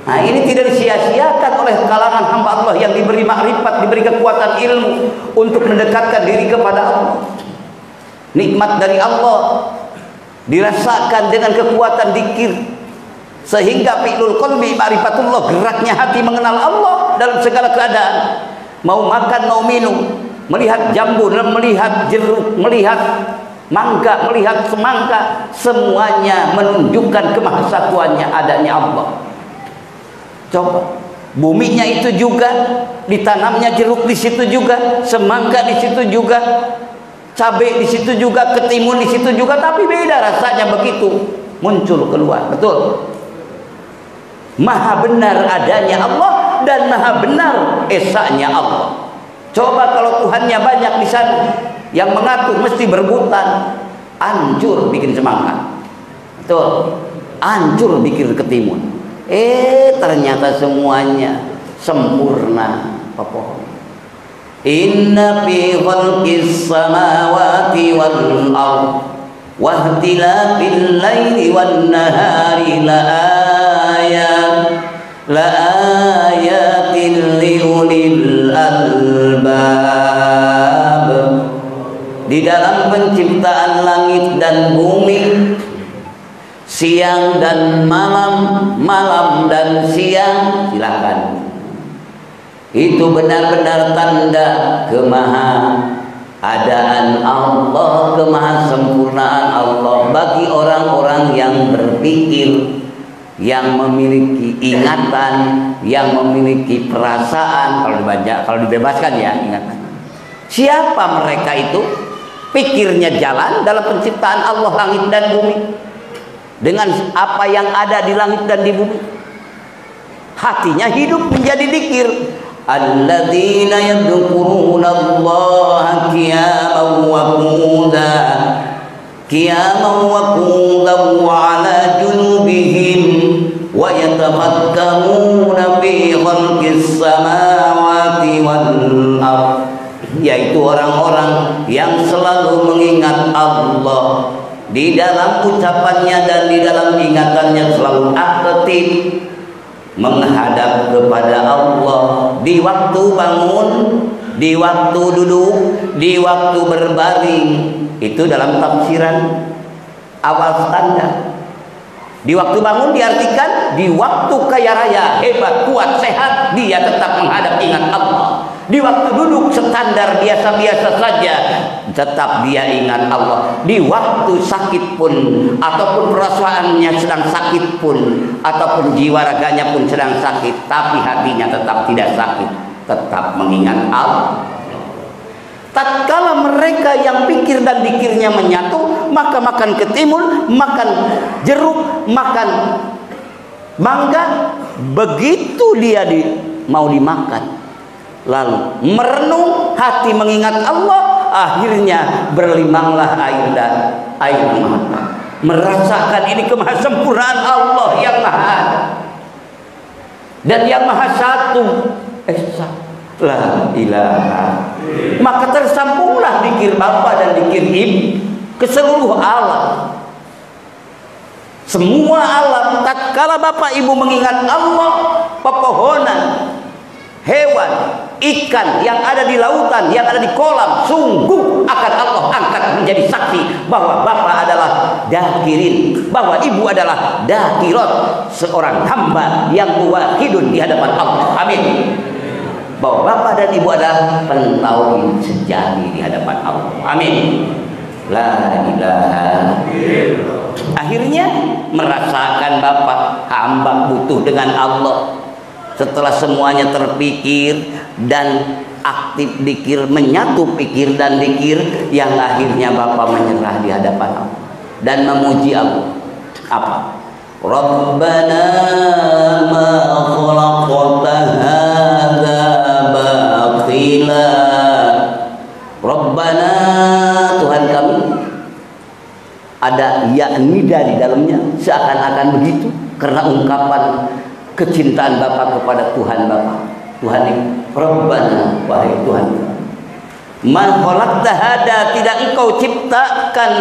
Nah, ini tidak disia-siakan oleh kalangan hamba Allah yang diberi makrifat, diberi kekuatan ilmu untuk mendekatkan diri kepada Allah. Nikmat dari Allah dirasakan dengan kekuatan zikir, sehingga fi'lul qalbi ma'rifatullah, geraknya hati mengenal Allah dalam segala keadaan. Mau makan, mau minum, melihat jambu, melihat jeruk, melihat mangga, melihat semangka, semuanya menunjukkan kemahasatuannya, adanya Allah. Coba, buminya itu juga, ditanamnya jeruk di situ juga, semangka di situ juga, cabai di situ juga, ketimun di situ juga, tapi beda rasanya begitu muncul keluar. Betul. Maha benar adanya Allah dan maha benar esanya Allah. Coba kalau Tuhannya banyak di sana, yang mengatur mesti berebutan, hancur bikin semangka, betul, hancur bikin ketimun. Ternyata semuanya sempurna. Apa? Inna fi khalqis samawati wal ardh wa ikhtilafil laili wan nahari laayatin liulil albab. Di dalam penciptaan langit dan bumi, siang dan malam, malam dan siang, silakan. Itu benar-benar tanda kemahaadaan Allah, kemahasempurnaan Allah bagi orang-orang yang berpikir, yang memiliki ingatan, yang memiliki perasaan. Kalau dibebaskan ya ingatan. Siapa mereka itu? Pikirnya jalan dalam penciptaan Allah langit dan bumi, dengan apa yang ada di langit dan di bumi. Hatinya hidup menjadi dzikir. Alladzina yadhkuruna Allaha qiyaman wa qu'udan wa 'ala junubihim wa yatafakkaruna fi khalqis samawati wal ardh. Yaitu orang-orang yang selalu mengingat Allah, di dalam ucapannya dan di dalam ingatannya selalu aktif menghadap kepada Allah, di waktu bangun, di waktu duduk, di waktu berbaring. Itu dalam tafsiran awal standar. Di waktu bangun diartikan di waktu kaya raya, hebat, kuat, sehat, dia tetap menghadap ingat Allah. Di waktu duduk standar biasa-biasa saja, tetap dia ingat Allah. Di waktu sakit pun, ataupun perasaannya sedang sakit pun, ataupun jiwa raganya pun sedang sakit, tapi hatinya tetap tidak sakit, tetap mengingat Allah. Tatkala mereka yang pikir dan dikirnya menyatu, maka makan ketimun, makan jeruk, makan mangga, begitu dia mau dimakan, lalu merenung, hati mengingat Allah, akhirnya berlimanglah air mata. Merasakan ini kemahasempurnaan Allah yang maha ada dan yang maha satu, esa, la ilaha. Maka tersambunglah zikir Bapa dan zikir Ibu ke seluruh alam. Semua alam, tatkala Bapak Ibu mengingat Allah, pepohonan, hewan, ikan yang ada di lautan, yang ada di kolam, sungguh akan Allah angkat menjadi saksi bahwa Bapak adalah dakirin, bahwa Ibu adalah dakirot, seorang hamba yang muwahhidun di hadapan Allah. Amin. Bahwa Bapak dan Ibu adalah pentauhid sejati di hadapan Allah. Amin. La ilaha illallah. Akhirnya merasakan Bapak hamba butuh dengan Allah. Setelah semuanya terpikir dan aktif dikir, menyatu pikir dan dikir, yang akhirnya Bapak menyerah di hadapan Allah dan memuji Allah. Apa? Rabbana ma khalaqta hadza batila. Rabbana, Tuhan kami. Ada yaknida di dalamnya, seakan-akan begitu karena ungkapan kecintaan Bapak kepada Tuhan Bapak. Tuhan ini Rabbana, wahai Tuhan, ma khalaqta hada, tidak engkau ciptakan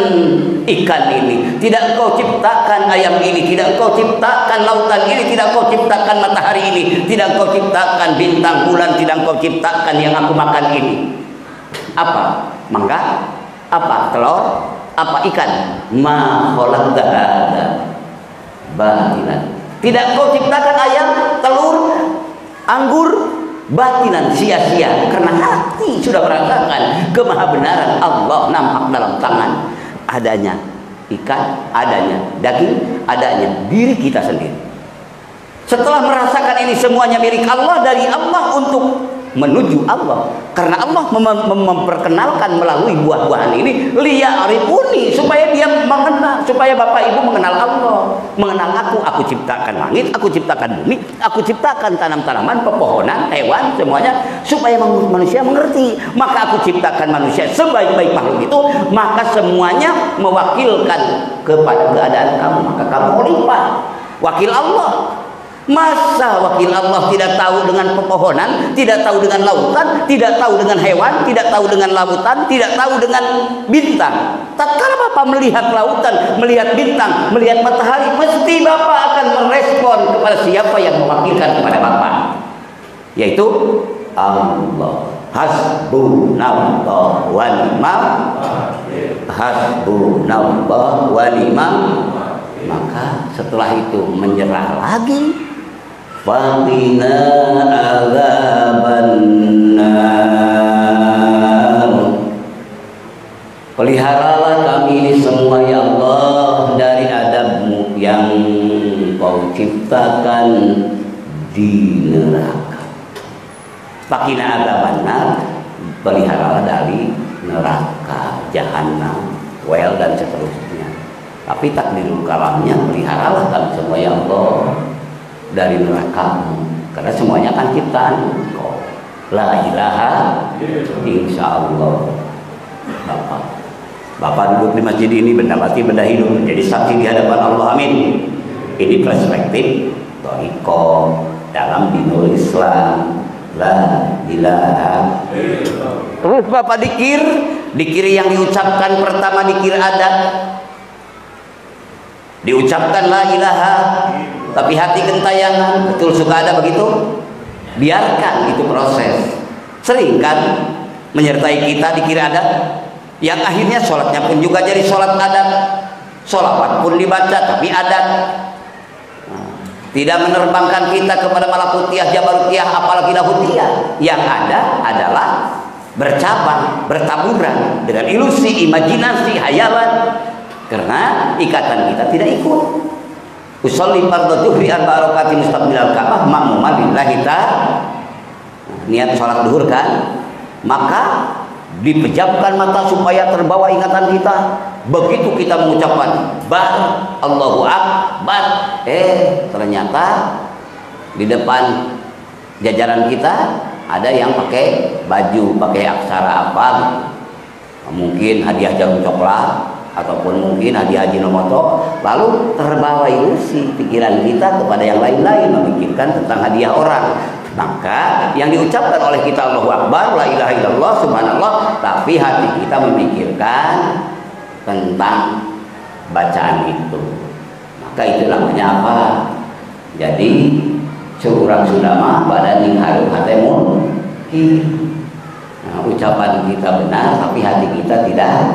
ikan ini, tidak engkau ciptakan ayam ini, tidak engkau ciptakan lautan ini, tidak engkau ciptakan matahari ini, tidak engkau ciptakan bintang bulan, tidak engkau ciptakan yang aku makan ini. Apa? Mangga? Apa? Telur? Apa? Ikan? Ma khalaqta hada batilan. Tidak kau ciptakan ayam, telur, anggur, batinan, sia-sia. Karena hati sudah merasakan kemahabenaran Allah nampak dalam tangan. Adanya ikan, adanya daging, adanya diri kita sendiri. Setelah merasakan ini semuanya milik Allah, dari Allah untuk menuju Allah, karena Allah memperkenalkan melalui buah-buahan ini liya'rifuni, supaya dia mengenal, supaya Bapak Ibu mengenal Allah, mengenal aku ciptakan langit, aku ciptakan bumi, aku ciptakan tanam-tanaman, pepohonan, hewan, semuanya, supaya manusia mengerti. Maka aku ciptakan manusia sebaik-baik makhluk itu, maka semuanya mewakilkan kepada keadaan kamu, maka kamu khalifah, wakil Allah. Masa wakil Allah tidak tahu dengan pepohonan, tidak tahu dengan lautan, tidak tahu dengan hewan, tidak tahu dengan lautan, tidak tahu dengan bintang. Tatkala Bapak melihat lautan, melihat bintang, melihat matahari, mesti Bapak akan merespon kepada siapa yang mewakilkan kepada Bapak, yaitu Allah. Hasbunallah wa ni'mal wakil. Hasbunallah wa ni'mal. Maka setelah itu menyerah lagi. Faqina adzabannar. Peliharalah kami ini semua ya Allah dari adab-Mu yang Kau ciptakan di neraka. Faqina adzabannar, peliharalah dari neraka jahanam, wel dan seterusnya. Tapi takdirul kalamnya, peliharalah kami semua ya Allah dari neraka-Mu, karena semuanya kan ciptaan Engkau. La ilaha insya Allah. Bapak duduk di masjid ini, benda mati benda hidup, menjadi saksi di hadapan Allah. Amin. Ini perspektif thariqah dalam dinul Islam. La ilaha. Terus Bapak dikir yang diucapkan pertama, dikir adat, diucapkan la ilaha, tapi hati gentayangan. Betul suka ada begitu? Biarkan itu proses. Sering kan menyertai kita dikir adat, yang akhirnya sholatnya pun juga jadi sholat adat, sholawat pun dibaca tapi adat. Tidak menerbangkan kita kepada malakutiyah, jabarutiyah, apalagi lahutiyah. Yang ada adalah bercabang, bertaburan dengan ilusi, imajinasi, hayalan. Karena ikatan kita tidak ikut. Usolli fardhu dzuhri arba'a rakaatin mustaqbilal Ka'bah ma'muman lillahi ta'ala. Niat sholat duhur kan, maka dipejamkan mata supaya terbawa ingatan kita. Begitu kita mengucapkan bar, Allahu Akbar, ternyata di depan jajaran kita Ada yang pakai baju, pakai aksara apa gitu. Mungkin hadiah jarum coklat ataupun mungkin hadiah Ajinomoto, lalu terbawa ilusi pikiran kita kepada yang lain-lain, memikirkan tentang hadiah orang. Maka yang diucapkan oleh kita Allahu Akbar, la ilaha illallah, subhanallah, tapi hati kita memikirkan tentang bacaan itu. Maka itu namanya apa? Jadi seorang sulama pada ningharu hatemun. Nah, ucapan kita benar tapi hati kita tidak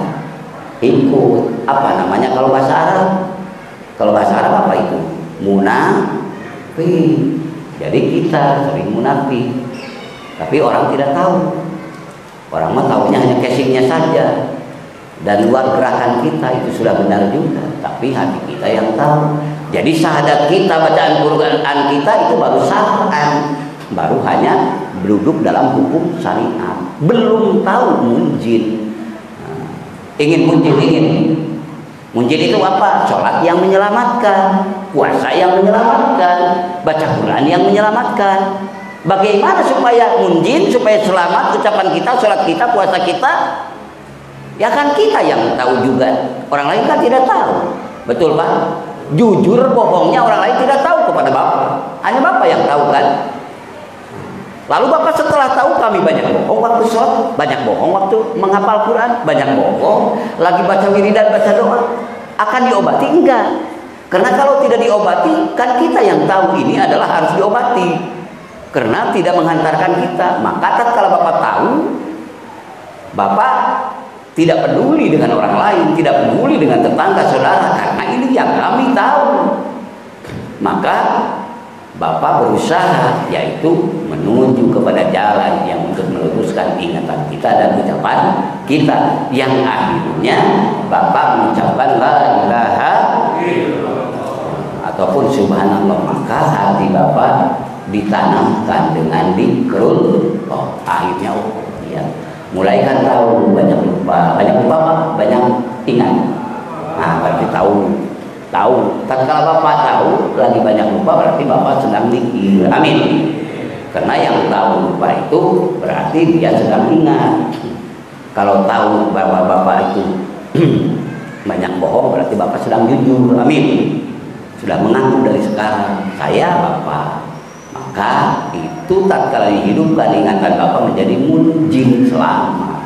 ikut. Apa namanya kalau bahasa Arab? Kalau bahasa Arab apa itu? Munafik. Jadi kita sering munafik, tapi orang tidak tahu. Orang mah tahunya hanya casingnya saja, dan luar gerakan kita itu sudah benar juga, tapi hati kita yang tahu. Jadi syahadat kita, bacaan Quran kita itu baru syar'an, baru hanya duduk dalam hukum syariat, belum tahu munjin. Ingin munjin, ingin munjin itu apa? Sholat yang menyelamatkan, puasa yang menyelamatkan, baca Quran yang menyelamatkan. Bagaimana supaya munjin, supaya selamat ucapan kita, sholat kita, puasa kita? Ya kan kita yang tahu juga, orang lain kan tidak tahu. Betul Pak? Jujur bohongnya orang lain tidak tahu kepada Bapak, hanya Bapak yang tahu kan? Lalu Bapak setelah tahu kami banyak bohong waktu sholat, banyak bohong waktu menghafal Quran, banyak bohong lagi baca wiridan, baca doa, akan diobati enggak? Karena kalau tidak diobati, kan kita yang tahu ini adalah harus diobati, karena tidak menghantarkan kita. Maka kalau Bapak tahu, Bapak tidak peduli dengan orang lain, tidak peduli dengan tetangga saudara, karena ini yang kami tahu. Maka Bapak berusaha, yaitu menuju kepada jalan yang untuk meluruskan ingatan kita dan ucapan kita, yang akhirnya Bapak mengucapkan la ilaha ataupun subhanallah. Maka hati Bapak ditanamkan dengan dzikrul, akhirnya ya mulai kan tahu, banyak lupa Pak, banyak ingat. Nah berarti tahu. Tatkala Bapak tahu lagi banyak lupa, berarti Bapak sedang zikir. Amin. Karena yang tahu lupa itu berarti dia sedang ingat. Kalau tahu bahwa Bapak itu banyak bohong, berarti Bapak sedang jujur. Amin. Sudah mengaku dari sekarang, saya Bapak. Maka itu tatkala dihidupkan ingatan Bapak menjadi munjin selamat.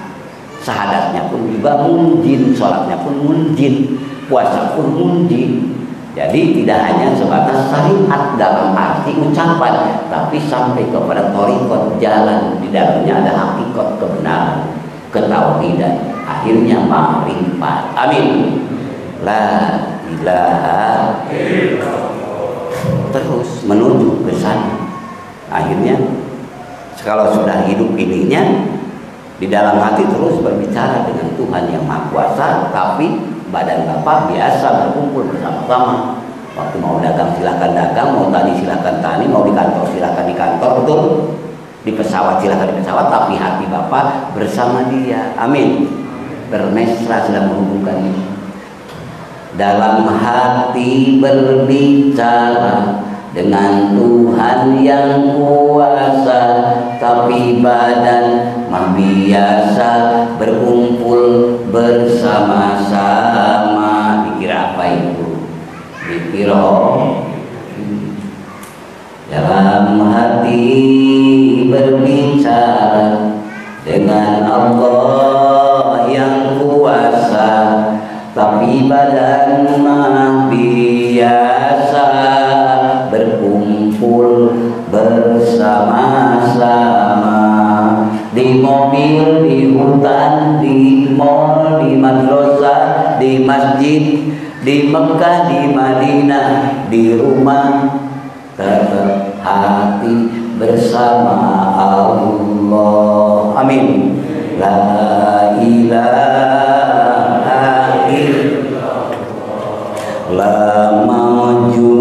Syahadatnya pun juga munjin, sholatnya pun munjin, puasa pun munjin. Jadi tidak hanya sebatas syariat dalam arti ucapan, tapi sampai kepada thariqat, jalan di dalamnya ada hakikat kebenaran, ketauhidan, akhirnya ma'rifat. Amin. La ilaha illallah. Terus menuju ke sana. Akhirnya kalau sudah hidup ininya di dalam hati terus berbicara dengan Tuhan yang Maha Kuasa, tapi badan Bapak biasa berkumpul bersama-sama. Waktu mau dagang silakan dagang, mau tani silakan tani, mau di kantor silakan di kantor, betul? Di pesawat silakan di pesawat, tapi hati Bapak bersama dia. Amin. Bermesra sedang menghubungkan ini. Dalam hati berbicara dengan Tuhan yang kuasa, tapi badan biasa berkumpul bersama-sama. Dikira apa itu? Dikira dalam hati berbicara dengan Allah yang kuasa, tapi badan biasa berkumpul bersama-sama. Di mobil, di hutan, di mall, di madrasah, di masjid, di Mekah, di Madinah, di rumah, tetap hati bersama Allah. Amin. La ilaha illallah, la mawjuda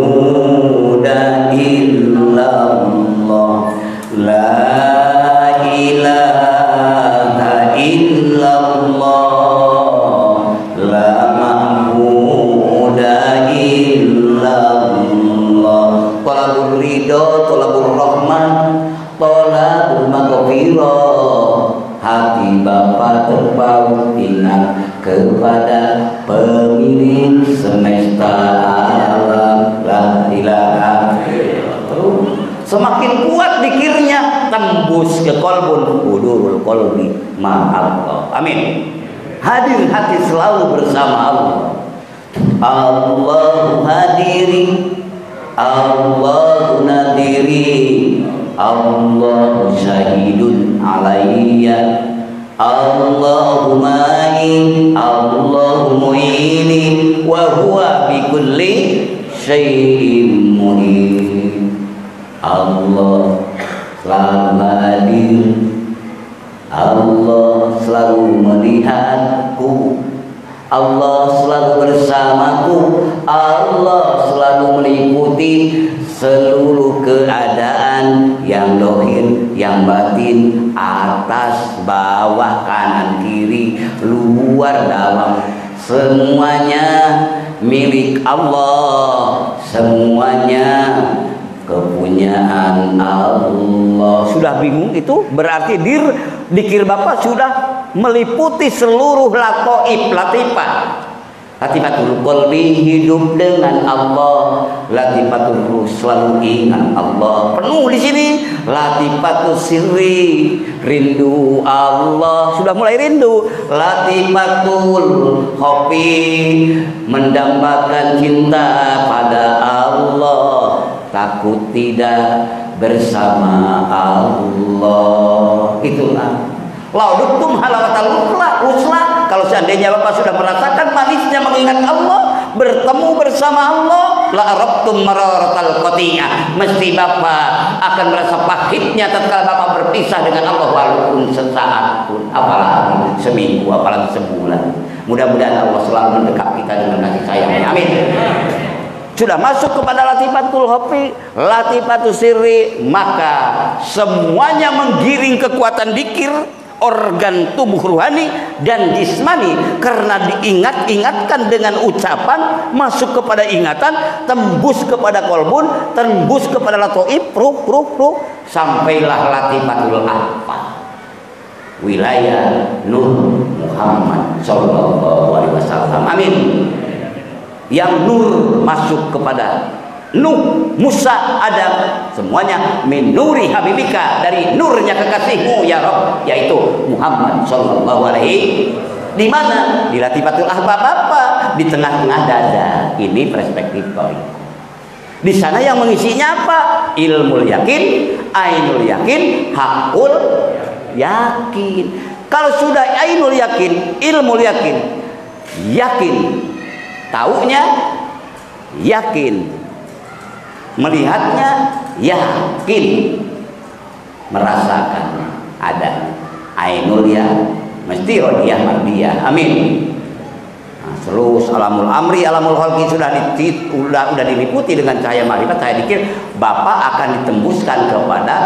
illallah, la ilaha illallah, la ma'buda illallah. Tolabur ridho, tolabur rahman, tolabur maghfirah. kepada pemilik semesta alam, la ilaha illallah. Semakin kuat dikirnya, tembus ke kolbun, hudurul kolbi ma'allah. Amin. Hadir hati selalu bersama Allah. Allahu hadiri, Allahu nadiri, Allahu syahidun alayya, Allahu ma'in, Allahu mu'ini, wa huwa bikulli syai'in mu'in. Allah selalu hadir, Allah selalu melihatku, Allah selalu bersamaku, Allah selalu meliputi seluruh keadaan yang dohir, yang batin, atas, bawah, kanan, kiri, luar, dalam, semuanya milik Allah, semuanya kepunyaan Allah. Sudah bingung itu? Berarti dikir Bapak sudah meliputi seluruh lataif, latifah. Latifatul qalbi, hidup dengan Allah. Latifatul ruh, selalu ingat Allah. Penuh di sini. Latifatul sirri, rindu Allah. Sudah mulai rindu. Latifatul khofi, mendambakan cinta pada Allah. Takut tidak bersama Allah. Itulah lauduktum halawatal uslah. Kalau seandainya Bapak sudah merasakan manisnya mengingat Allah, bertemu bersama Allah, la arabtum mararatal qati'ah, mesti Bapak akan merasa pahitnya tatkala Bapak berpisah dengan Allah, walaupun sesaat pun, apalagi seminggu, apalagi sebulan. Mudah-mudahan Allah selalu mendekat kita dengan kasih sayangnya. Amin. Sudah masuk kepada latifatul hofi, latifatul sirri, maka semuanya menggiring kekuatan dikir, organ tubuh ruhani dan jismani, karena diingat-ingatkan dengan ucapan, masuk kepada ingatan, tembus kepada kolbun, tembus kepada lataif, ruh, sampailah latifatul apa, wilayah Nur Muhammad sallallahu alaihi wasallam. Amin. Yang nur masuk kepada Nuh, Musa, Adam, semuanya min nuri habibika, dari nurnya kekasihmu ya Rabb, yaitu Muhammad sallallahu alaihi. Di mana? Di latifatul ahbab Bapak, di tengah-tengah dada. Ini perspektif Tarik. Di sana yang mengisinya apa? Ilmul yakin, ainul yakin, hakul yakin. Kalau sudah ainul yakin, ilmul yakin, yakin, taunya yakin, melihatnya yakin, merasakan ada ainul ya, mesti rodiyah mardiyah. Amin. Nah, terus alamul amri, alamul khalqi sudah diliputi dengan cahaya marifat, saya pikir Bapak akan ditembuskan kepada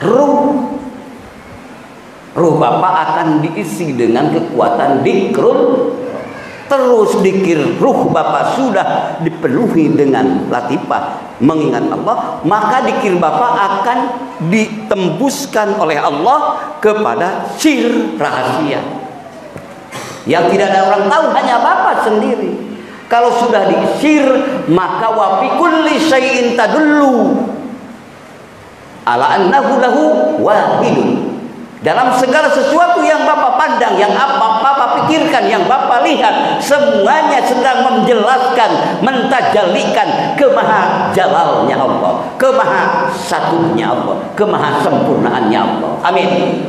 ruh. Ruh Bapak akan diisi dengan kekuatan dikrul. Terus dikir ruh Bapak sudah dipenuhi dengan latifah mengingat Allah, maka dikir Bapak akan ditembuskan oleh Allah kepada sir rahasia yang tidak ada orang tahu, hanya Bapak sendiri. Kalau sudah disir, maka wa fi kulli syai'in tadullu ala annahu lahu wahidun. Dalam segala sesuatu yang Bapak pandang, yang apa Bapak pikirkan, yang Bapak lihat, semuanya sedang menjelaskan, mentajalikan kemahajalalnya Allah, kemahasatunya Allah, kemahasempurnaannya Allah. Amin.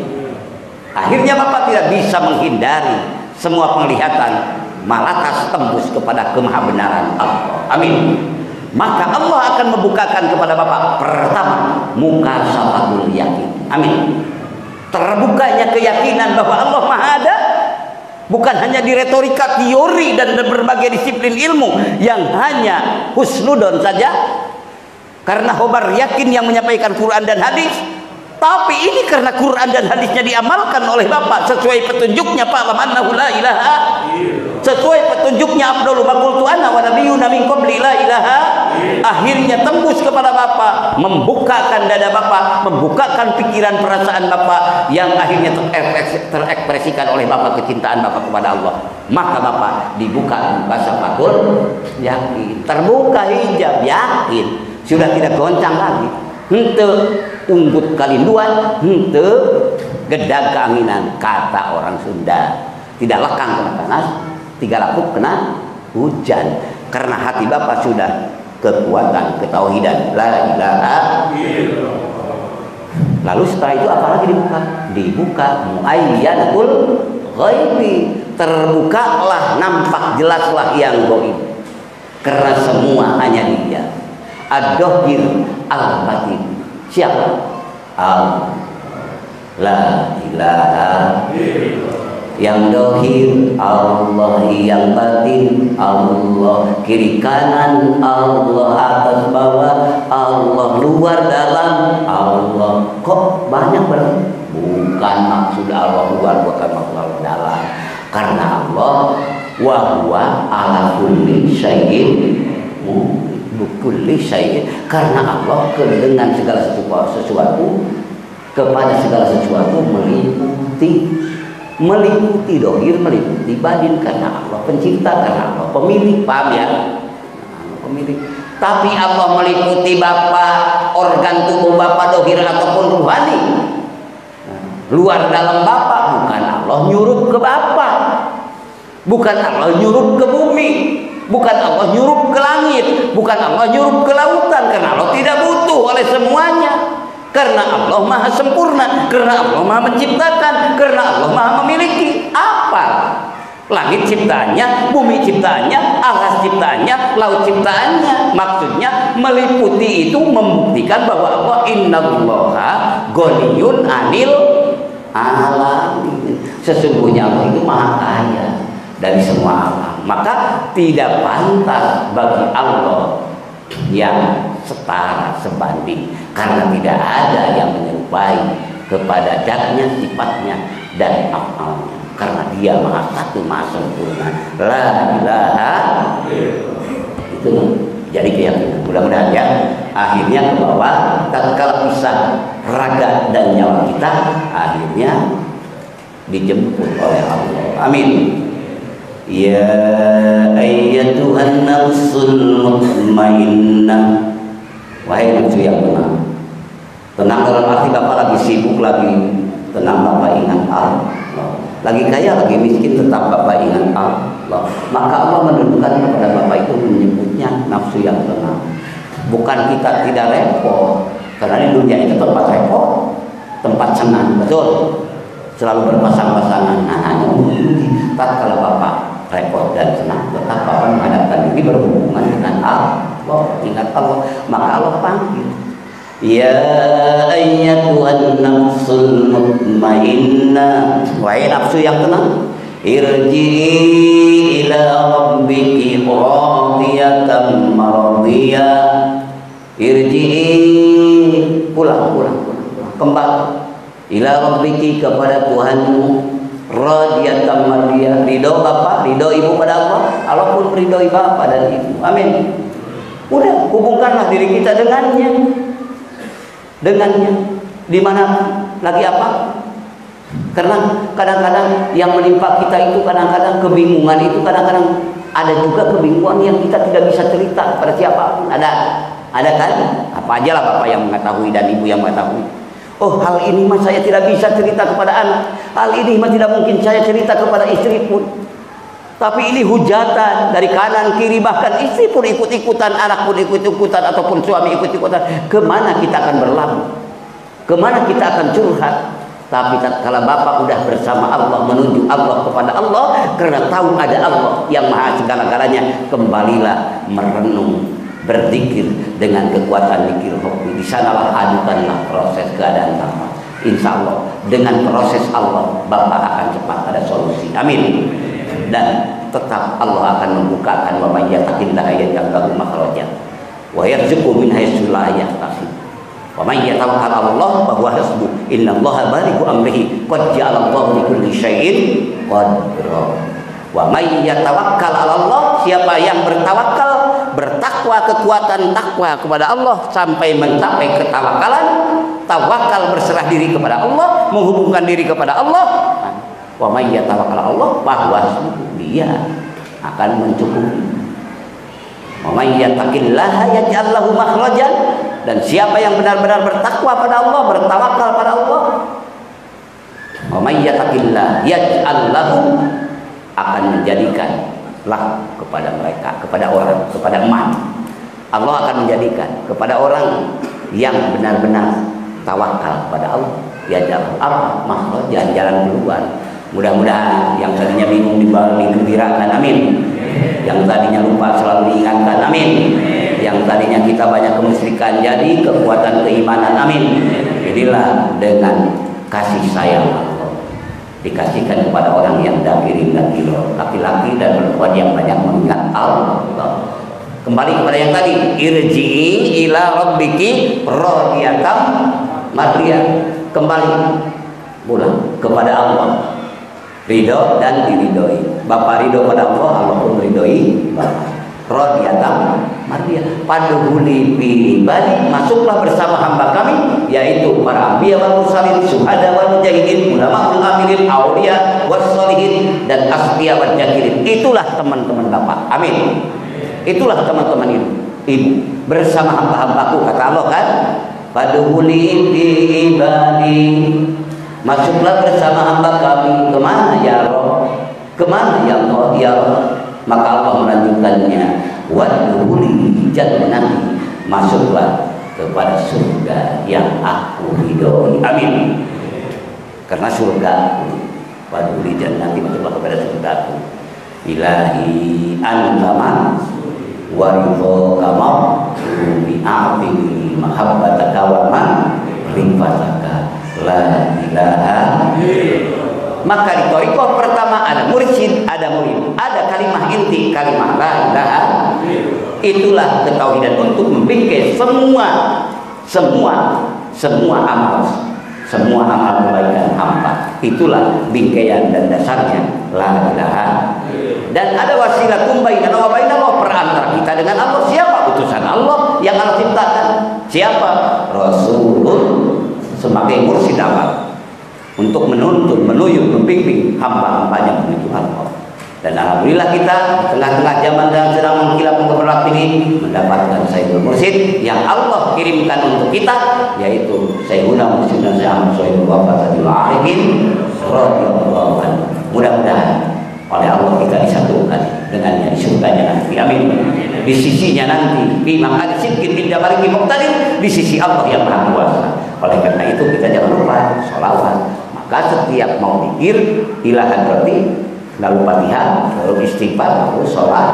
Akhirnya Bapak tidak bisa menghindari semua penglihatan, malakas tembus kepada kemahabenaran Allah. Amin. Maka Allah akan membukakan kepada Bapak pertama muka safatul yakin. Amin. Terbukanya keyakinan bahwa Allah Maha Ada, bukan hanya di retorika, teori dan berbagai disiplin ilmu yang hanya husnudon saja, karena khobar yakin yang menyampaikan Quran dan hadis, tapi ini karena Quran dan hadisnya diamalkan oleh Bapak sesuai petunjuknya Pak, annahu la ilaha sesuai petunjuknya Abdul Bakul Tuana wa Nabiyuna min qabli la ilaha. Akhirnya tembus kepada bapak, membukakan dada bapak, membukakan pikiran perasaan bapak, yang akhirnya terekspresikan oleh bapak kecintaan bapak kepada Allah. Maka bapak dibuka bahasa Bakul, yakin, terbuka hijab, yakin, sudah tidak goncang lagi. Hente unggut kalinduan, hente gedag keanginan, kata orang Sunda. Tidak lekang kena panas, tiga lapuk kena hujan. Karena hati bapak sudah kekuatan ketauhidan la ilaha illallah. Lalu setelah itu apa lagi dibuka? Dibuka muayyanatul ghaibi, terbukalah, nampak jelaslah yang gaib. Karena semua hanya Dia. Ad-Dhahir al-Batin. Siapa? Allah. La ilaha illallah. Yang dohir Allah, yang batin Allah, kiri kanan Allah, atas bawah Allah, luar dalam Allah. Kok banyak berarti? Bukan maksud Allah luar, bukan maksud Allah dalam. Karena Allah wa huwa ala kulli syai'in kulli syai'in. Karena Allah dengan segala sesuatu, kepada segala sesuatu meliputi dohir, meliputi batin. Karena Allah pencipta, karena Allah pemilik, paham ya? Pemilik. Tapi Allah meliputi bapak, organ tubuh bapak, dohir ataupun ruhani, luar dalam bapak. Bukan Allah nyurup ke bapak, bukan Allah nyurup ke bumi, bukan Allah nyurup ke langit, bukan Allah nyurup ke lautan. Karena Allah tidak butuh oleh semuanya. Karena Allah maha sempurna, karena Allah maha menciptakan, karena Allah maha memiliki. Apa? Langit ciptaannya, bumi ciptaannya, alas ciptaannya, laut ciptaannya. Maksudnya meliputi itu membuktikan bahwa Allah innallaha ghaniyun 'anil alamin. Sesungguhnya Allah itu maha kaya dari semua alam. Maka tidak pantas bagi Allah yang setara, sebanding, karena tidak ada yang menyerupai kepada zatnya, sifatnya, dan afalnya. Karena Dia maha satu, maha sempurna. La ilaha illallah. Itu jadi keyakinan. Mudah-mudahan ya, akhirnya ke bawah, tatkala pisah raga dan nyawa kita, akhirnya dijemput oleh Allah. Amin. Ya ayyatuhan nafsul mutmainnah. Wahai nafsu yang tenang. Tenang dalam arti bapak lagi sibuk, lagi tenang bapak ingat Allah. Lagi kaya, lagi miskin, tetap bapak ingat Allah. Maka Allah menunjukkan kepada bapak itu menyebutnya nafsu yang tenang. Bukan kita tidak repot, karena di dunia itu tempat repot, tempat senang, betul. Selalu berpasang-pasangan. Nah, kalau bapak repot dan senang, tetap bapak menghadapkan diri berhubungan dengan Allah. Ingat Allah, maka Allah panggil, ya ayyatuhan nafsul mutmainnah. Wahai nafsu yang tenang, irji'i ila rabbiki radiyatan maradiyah. Irji'i, pulang, kembali ila rabbiki, kepada Tuhanmu, radiyatan maradiyah, ridho bapak, ridho ibu pada Allah, Allah pun ridhoi bapak dan ibu. Amin. Udah, hubungkanlah diri kita dengannya. Di mana lagi apa? Karena kadang-kadang yang menimpa kita itu, kadang-kadang kebingungan itu, kadang-kadang ada juga kebingungan yang kita tidak bisa cerita pada siapapun. Ada kan? Apa aja lah bapak yang mengetahui dan ibu yang mengetahui. Oh, hal ini mah saya tidak bisa cerita kepada anak. Hal ini mah tidak mungkin saya cerita kepada istri pun. Tapi ini hujatan dari kanan kiri, bahkan istri pun ikut-ikutan, anak pun ikut-ikutan, ataupun suami ikut-ikutan. Kemana kita akan berlabuh? Kemana kita akan curhat? Tapi kalau bapak udah bersama Allah, menuju Allah, kepada Allah, karena tahu ada Allah yang maha segala-galanya, kembalilah merenung, berzikir dengan kekuatan zikir hobi. Di sanalah adukanlah proses keadaan bapak. Insya Allah dengan proses Allah bapak akan cepat ada solusi. Amin. Dan tetap Allah akan membukakan, wa may yattaqillaha yaj'al lahu makhrajan wa yarzuqhu min haitsu la yahtasib. Wa may yatawakkal 'ala Allah fa huwa hasbuh. Innallaha balighu amrihi qad ja'ala Allahu li kulli syai'in qadra. Wa may yatawakkal 'ala Allah, siapa yang bertawakal, bertakwa, kekuatan takwa kepada Allah sampai mencapai ketawakalan, tawakal berserah diri kepada Allah, menghubungkan diri kepada Allah. Wa may yatawakkal 'ala Allah, bahwa dia akan mencukupi. Wa may yattaqillaha yaj'al lahu makhrajan, dan siapa yang benar-benar bertakwa pada Allah, bertawakal pada Allah, wa may yattaqillaha yaj'al lahu, akan menjadikan lah kepada mereka, kepada orang, kepada emak, Allah akan menjadikan kepada orang yang benar-benar tawakal pada Allah, ya jalan Allah, makhluk jalan keluar. Mudah-mudahan yang tadinya bingung digembirakan, amin. Yang tadinya lupa selalu diingatkan, amin. Yang tadinya kita banyak kemusyrikan jadi kekuatan keimanan, amin. Jadilah dengan kasih sayang Allah dikasihkan kepada orang yang dakirin dan kilo, laki-laki dan perempuan yang banyak mengingat Allah. Kembali kepada yang tadi, irji'i ila rabbiki radiyatan mardiyah, kembali pulang kepada Allah, ridho dan diridhoi. Bapak ridho pada Allah, Allah pun ridhoi Bapak. Radiyatan mardiyah, padhuli fi ibadi, masuklah bersama hamba kami, yaitu para anbiya wal mursalin, syuhada wal mujahidin, ulama wal amilin, auliya was sholihin, dan asfiya wal jakirin. Itulah teman-teman Bapak, amin. Itulah teman-teman ibu bersama hamba-hambaku, kata Allah kan, padhuli fi ibadi, masuklah bersama hamba kami. Kemana ya Rob? Kemana ya Allah ya Rob? Maka Allah melanjutkannya, wadkhuli jannati, masuklah kepada surga yang aku ridhoi, amin. Karena surga, wadkhuli jannati, masuklah kepada surgaku. Ilahi anta man waridho kamau bi'afi mahabbataka wa man rifataka la ilaha. Maka di thariqah pertama ada mursyid, ada murid, ada kalimah inti, kalimah la ilaha. Itulah ketauhidan untuk membingkai semua amal, semua amal kebaikan hamba. Itulah bingkaian dan dasarnya la ilaha. Dan ada wasilatum bainana wa bainallah, perantara kita dengan Allah. Siapa? Utusan Allah yang Allah ciptakan. Siapa? Rasulun, sebagai mursyid awal, untuk menuntun, menuyuk, membimbing hamba-hambanya menuju Allah. Dan alhamdulillah kita tengah-tengah zaman yang sedang mengkilap menggemerlap ini mendapatkan Sayyidul Mursyid yang Allah kirimkan untuk kita, yaitu Sayyiduna Mursyidna Syekh Ahmad Sohibul Wafatul Arifin radhiyallahu anhu. Mudah-mudahan oleh Allah kita disatukan dengannya di surganya nanti, amin. Di sisinya nanti, di makna sidqin inda maliki muqtadir, di sisi Allah yang Maha Kuasa. Oleh karena itu kita jangan lupa sholawat. Maka setiap mau zikir ilahan berarti lalu Fatihah, lalu istighfar, lalu sholat.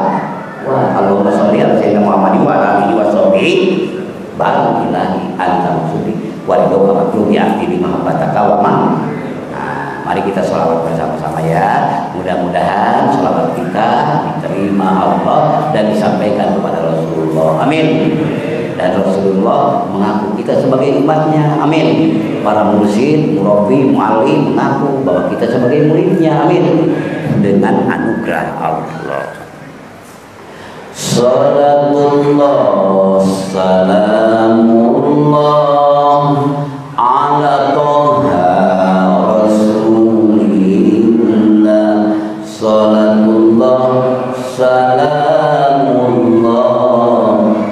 Wah, Allahumma sholli ala sayyidina Muhammadin wa ala alihi wa sahbihi baru ilahi anta maksudi wa ridhoka matlubi aktibi mahabbataka wa man. Nah, mari kita sholawat bersama-sama ya. Mudah-mudahan sholawat kita diterima Allah dan disampaikan kepada Rasulullah, amin. Dan Rasulullah mengaku kita sebagai umatnya, amin. Para mursyid, murabbi, muallim mengaku bahwa kita sebagai muridnya, amin. Dengan anugerah Allah. Salatullah salamullah ala toha rasulillah. Salatullah salamullah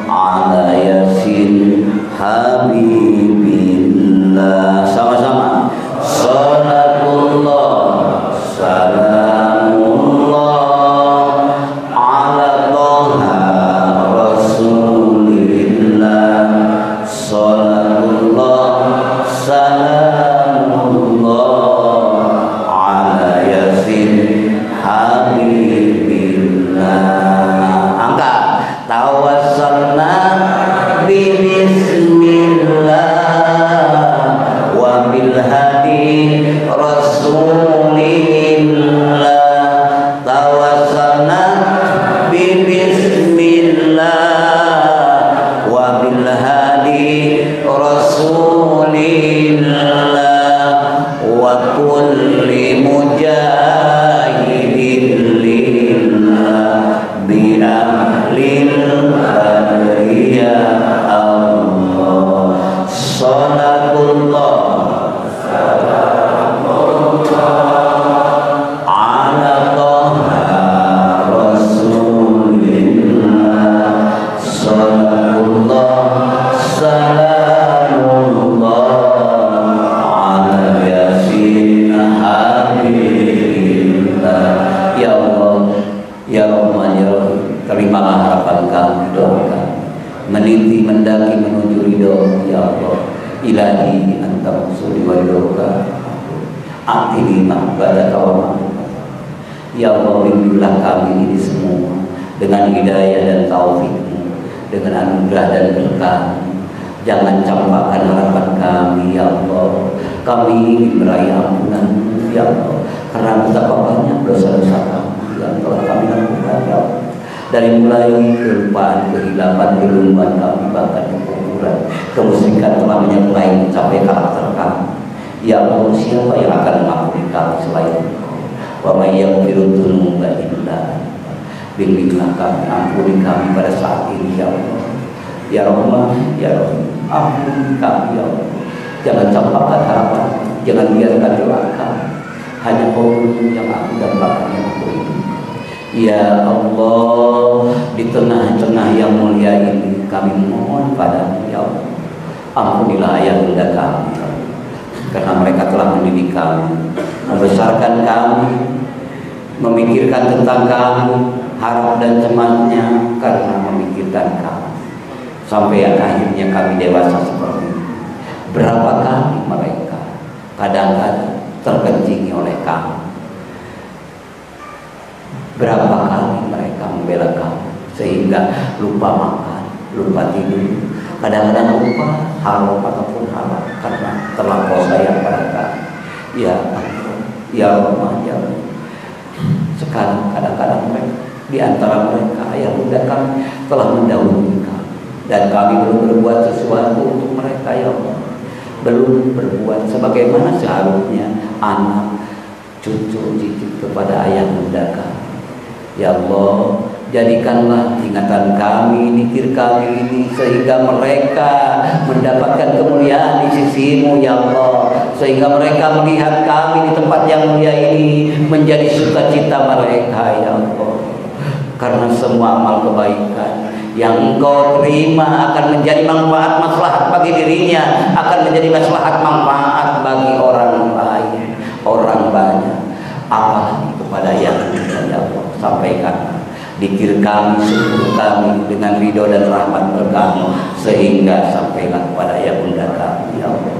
ala yasin habibillah. Sama-sama. Salatullah salamullah ala toha rasulillah. Salatullah salamullah ala yasin habibillah. Angkat. Tawassalna bismillah wa bil hadi rasulillah. Tawassalna bismillah wa bil hadi rasulillah wa kulli mujahidin meneliti mendaki menuju ridho ya Allah. Ilahi anta maksudi wa ridhoka atini ma'badaka wa ma'badaka. Ya Allah, bimbinglah kami ini semua dengan hidayah dan taufik-Mu, dengan anugerah dan berkah. Jangan campakkan harapan kami ya Allah. Kami ingin meraih ampunan-Mu ya Allah, karena betapa banyak dosa-dosa kami yang telah kami lakukan ya Allah. Dari mulai kelupaan, kehilapan, kelumpuhan kami, bahkan kekufuran, kemusyrikan telah menyertai mencapai karakter kami. Ya Allah, siapa yang akan mengampuni kami selain Engkau? Wa may yaghfiru dzunuba illa Anta. Bimbinglah kami, ampuni kami pada saat ini ya Allah. Ya Rahman, ya Rahim, ampuni kami ya Allah. Jangan campakkan harapan, jangan biarkan doa kami. Hanya Kau yang aku dapatkan, yang aku ini. Ya Allah, di tengah-tengah yang mulia ini kami mohon padamu ya Allah. Ampunilah ayah bunda kami ya Allah, karena mereka telah mendidik kami, membesarkan kami, memikirkan tentang kami, harap dan cemasnya karena memikirkan kami, sampai akhirnya kami dewasa seperti ini. Berapa kali mereka kadang-kadang terkencingi oleh kami, berapa kali mereka membela kami sehingga lupa makan, lupa tidur, kadang-kadang lupa haram ataupun halal karena terlampau sayang pada kami. Ya Allah, ya Allah, ya Allah. Sekarang kadang-kadang mereka, di antara mereka ayah bunda kami telah mendahului kami, dan kami belum berbuat sesuatu untuk mereka ya Allah. Belum berbuat sebagaimana seharusnya anak, cucu, cicit kepada ayah bunda kami. Ya Allah, jadikanlah ingatan kami, zikir kami ini sehingga mereka mendapatkan kemuliaan di sisi-Mu ya Allah, sehingga mereka melihat kami di tempat yang mulia ini menjadi sukacita mereka ya Allah. Karena semua amal kebaikan yang Engkau terima akan menjadi manfaat maslahat bagi dirinya, akan menjadi maslahat manfaat bagi orang lain, orang banyak. Apalagi kepada yang ya Allah, sampaikan zikir kami, syukur kami dengan ridho dan rahmat berkah-Mu, sehingga sampaikan kepada ayah bunda kami ya Allah.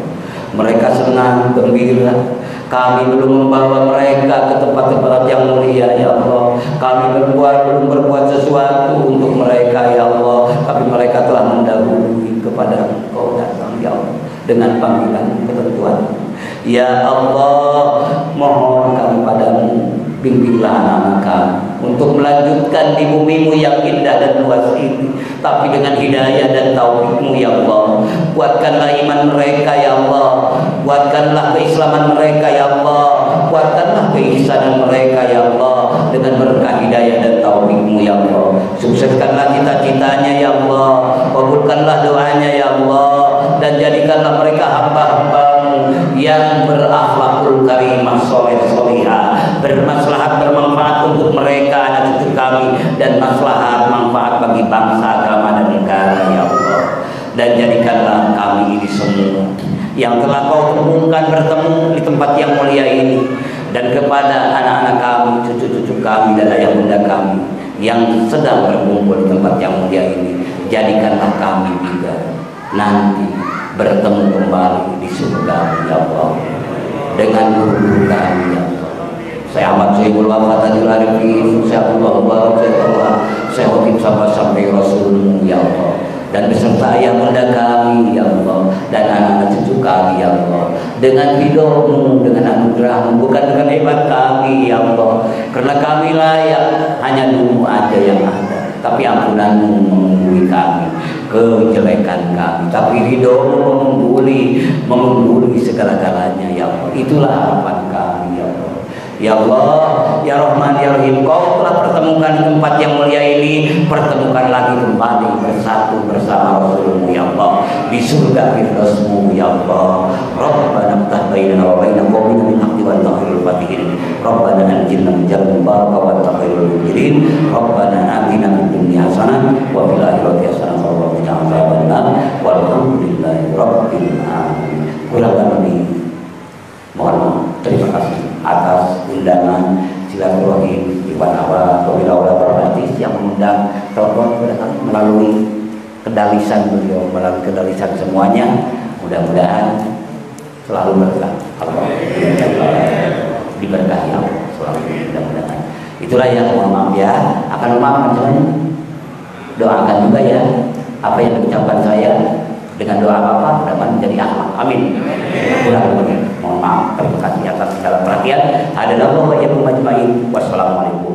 Mereka senang, gembira. Kami belum membawa mereka ke tempat-tempat yang mulia ya Allah. Kami belum berbuat sesuatu untuk mereka ya Allah, tapi mereka telah mendahului kepada Engkau datang ya Allah dengan panggilan ketentuan. Ya Allah, mohon kami padamu, bimbinglah anak-anak kami untuk melanjutkan di bumi-Mu yang indah dan luas ini, tapi dengan hidayah dan taufik-Mu ya Allah. Kuatkanlah iman mereka ya Allah, kuatkanlah keislaman mereka ya Allah, kuatkanlah keihsanan mereka ya Allah dengan berkah hidayah dan taufik-Mu ya Allah. Sukseskanlah cita-citanya ya Allah, kabulkanlah doanya ya Allah, dan jadikanlah mereka hamba-hamba-Mu yang berakhlakul karimah, soleh solihah, bermaslahat, bermanfaat untuk mereka, anak cucu kami, dan maslahat manfaat bagi bangsa, agama, dan negara ya Allah. Dan jadikanlah kami ini semua yang telah Kau temukan bertemu di tempat yang mulia ini, dan kepada anak-anak kami, cucu-cucu kami, dan ayah bunda kami yang sedang berkumpul di tempat yang mulia ini, jadikanlah kami juga nanti bertemu kembali di surga ya Allah dengan guru kami ya Allah. Saya Ahmad Sohibul Wafatanil Arifin, saya Allah Mubarak, saya Khotib sampai Rasul-Mu ya Allah, dan beserta ayah bunda kami ya Allah, dan anak-anak cucu kami ya Allah, dengan ridho-Mu, dengan anugerah-Mu, bukan dengan hebat kami ya Allah, karena kami layak, hanya Mu aja yang ada, tapi ampunan-Mu mengungguli kami, kejelekan kami, tapi ridho-Mu mengungguli segala-galanya ya Allah. Itulah harapan kami ya Allah. Ya Allah, ya Rahman, ya Rahim, Kau telah pertemukan di tempat yang mulia ini, pertemukan lagi kembali bersatu bersama Rasul-Mu ya Allah di surga Firdaus-Mu ya Allah. Rabbana ftah bainana wa baina qaumina bil haqqi wa anta khairul fatihin. Rabbana anjilna min jannati mubarakah wa anta khairul munzilin. Rabbana atina fid dunya hasanah wa fil akhirati hasanah wa qina adzabannar. Walhamdulillahi rabbil alamin. Kurang lebih mohon maaf, terima kasih atas undangan silaturahim Iwan Awa Pemilaula Perbatis yang mengundang telepon kepada kami melalui kedalisan beliau, melalui kedalisan semuanya, mudah-mudahan selalu berkah Allah, diberkahi Allah selalu, mudah-mudahan. Itulah yang mohon maaf ya, akan memaafkan semuanya. Doakan juga ya apa yang diucapkan saya dengan doa Bapak mudah-mudahan menjadi amal. Amin. Kurang lebih mohon maaf, terima kasih atas segala perhatian. Ada Allah wa iyyakum ajmain. Wassalamualaikum.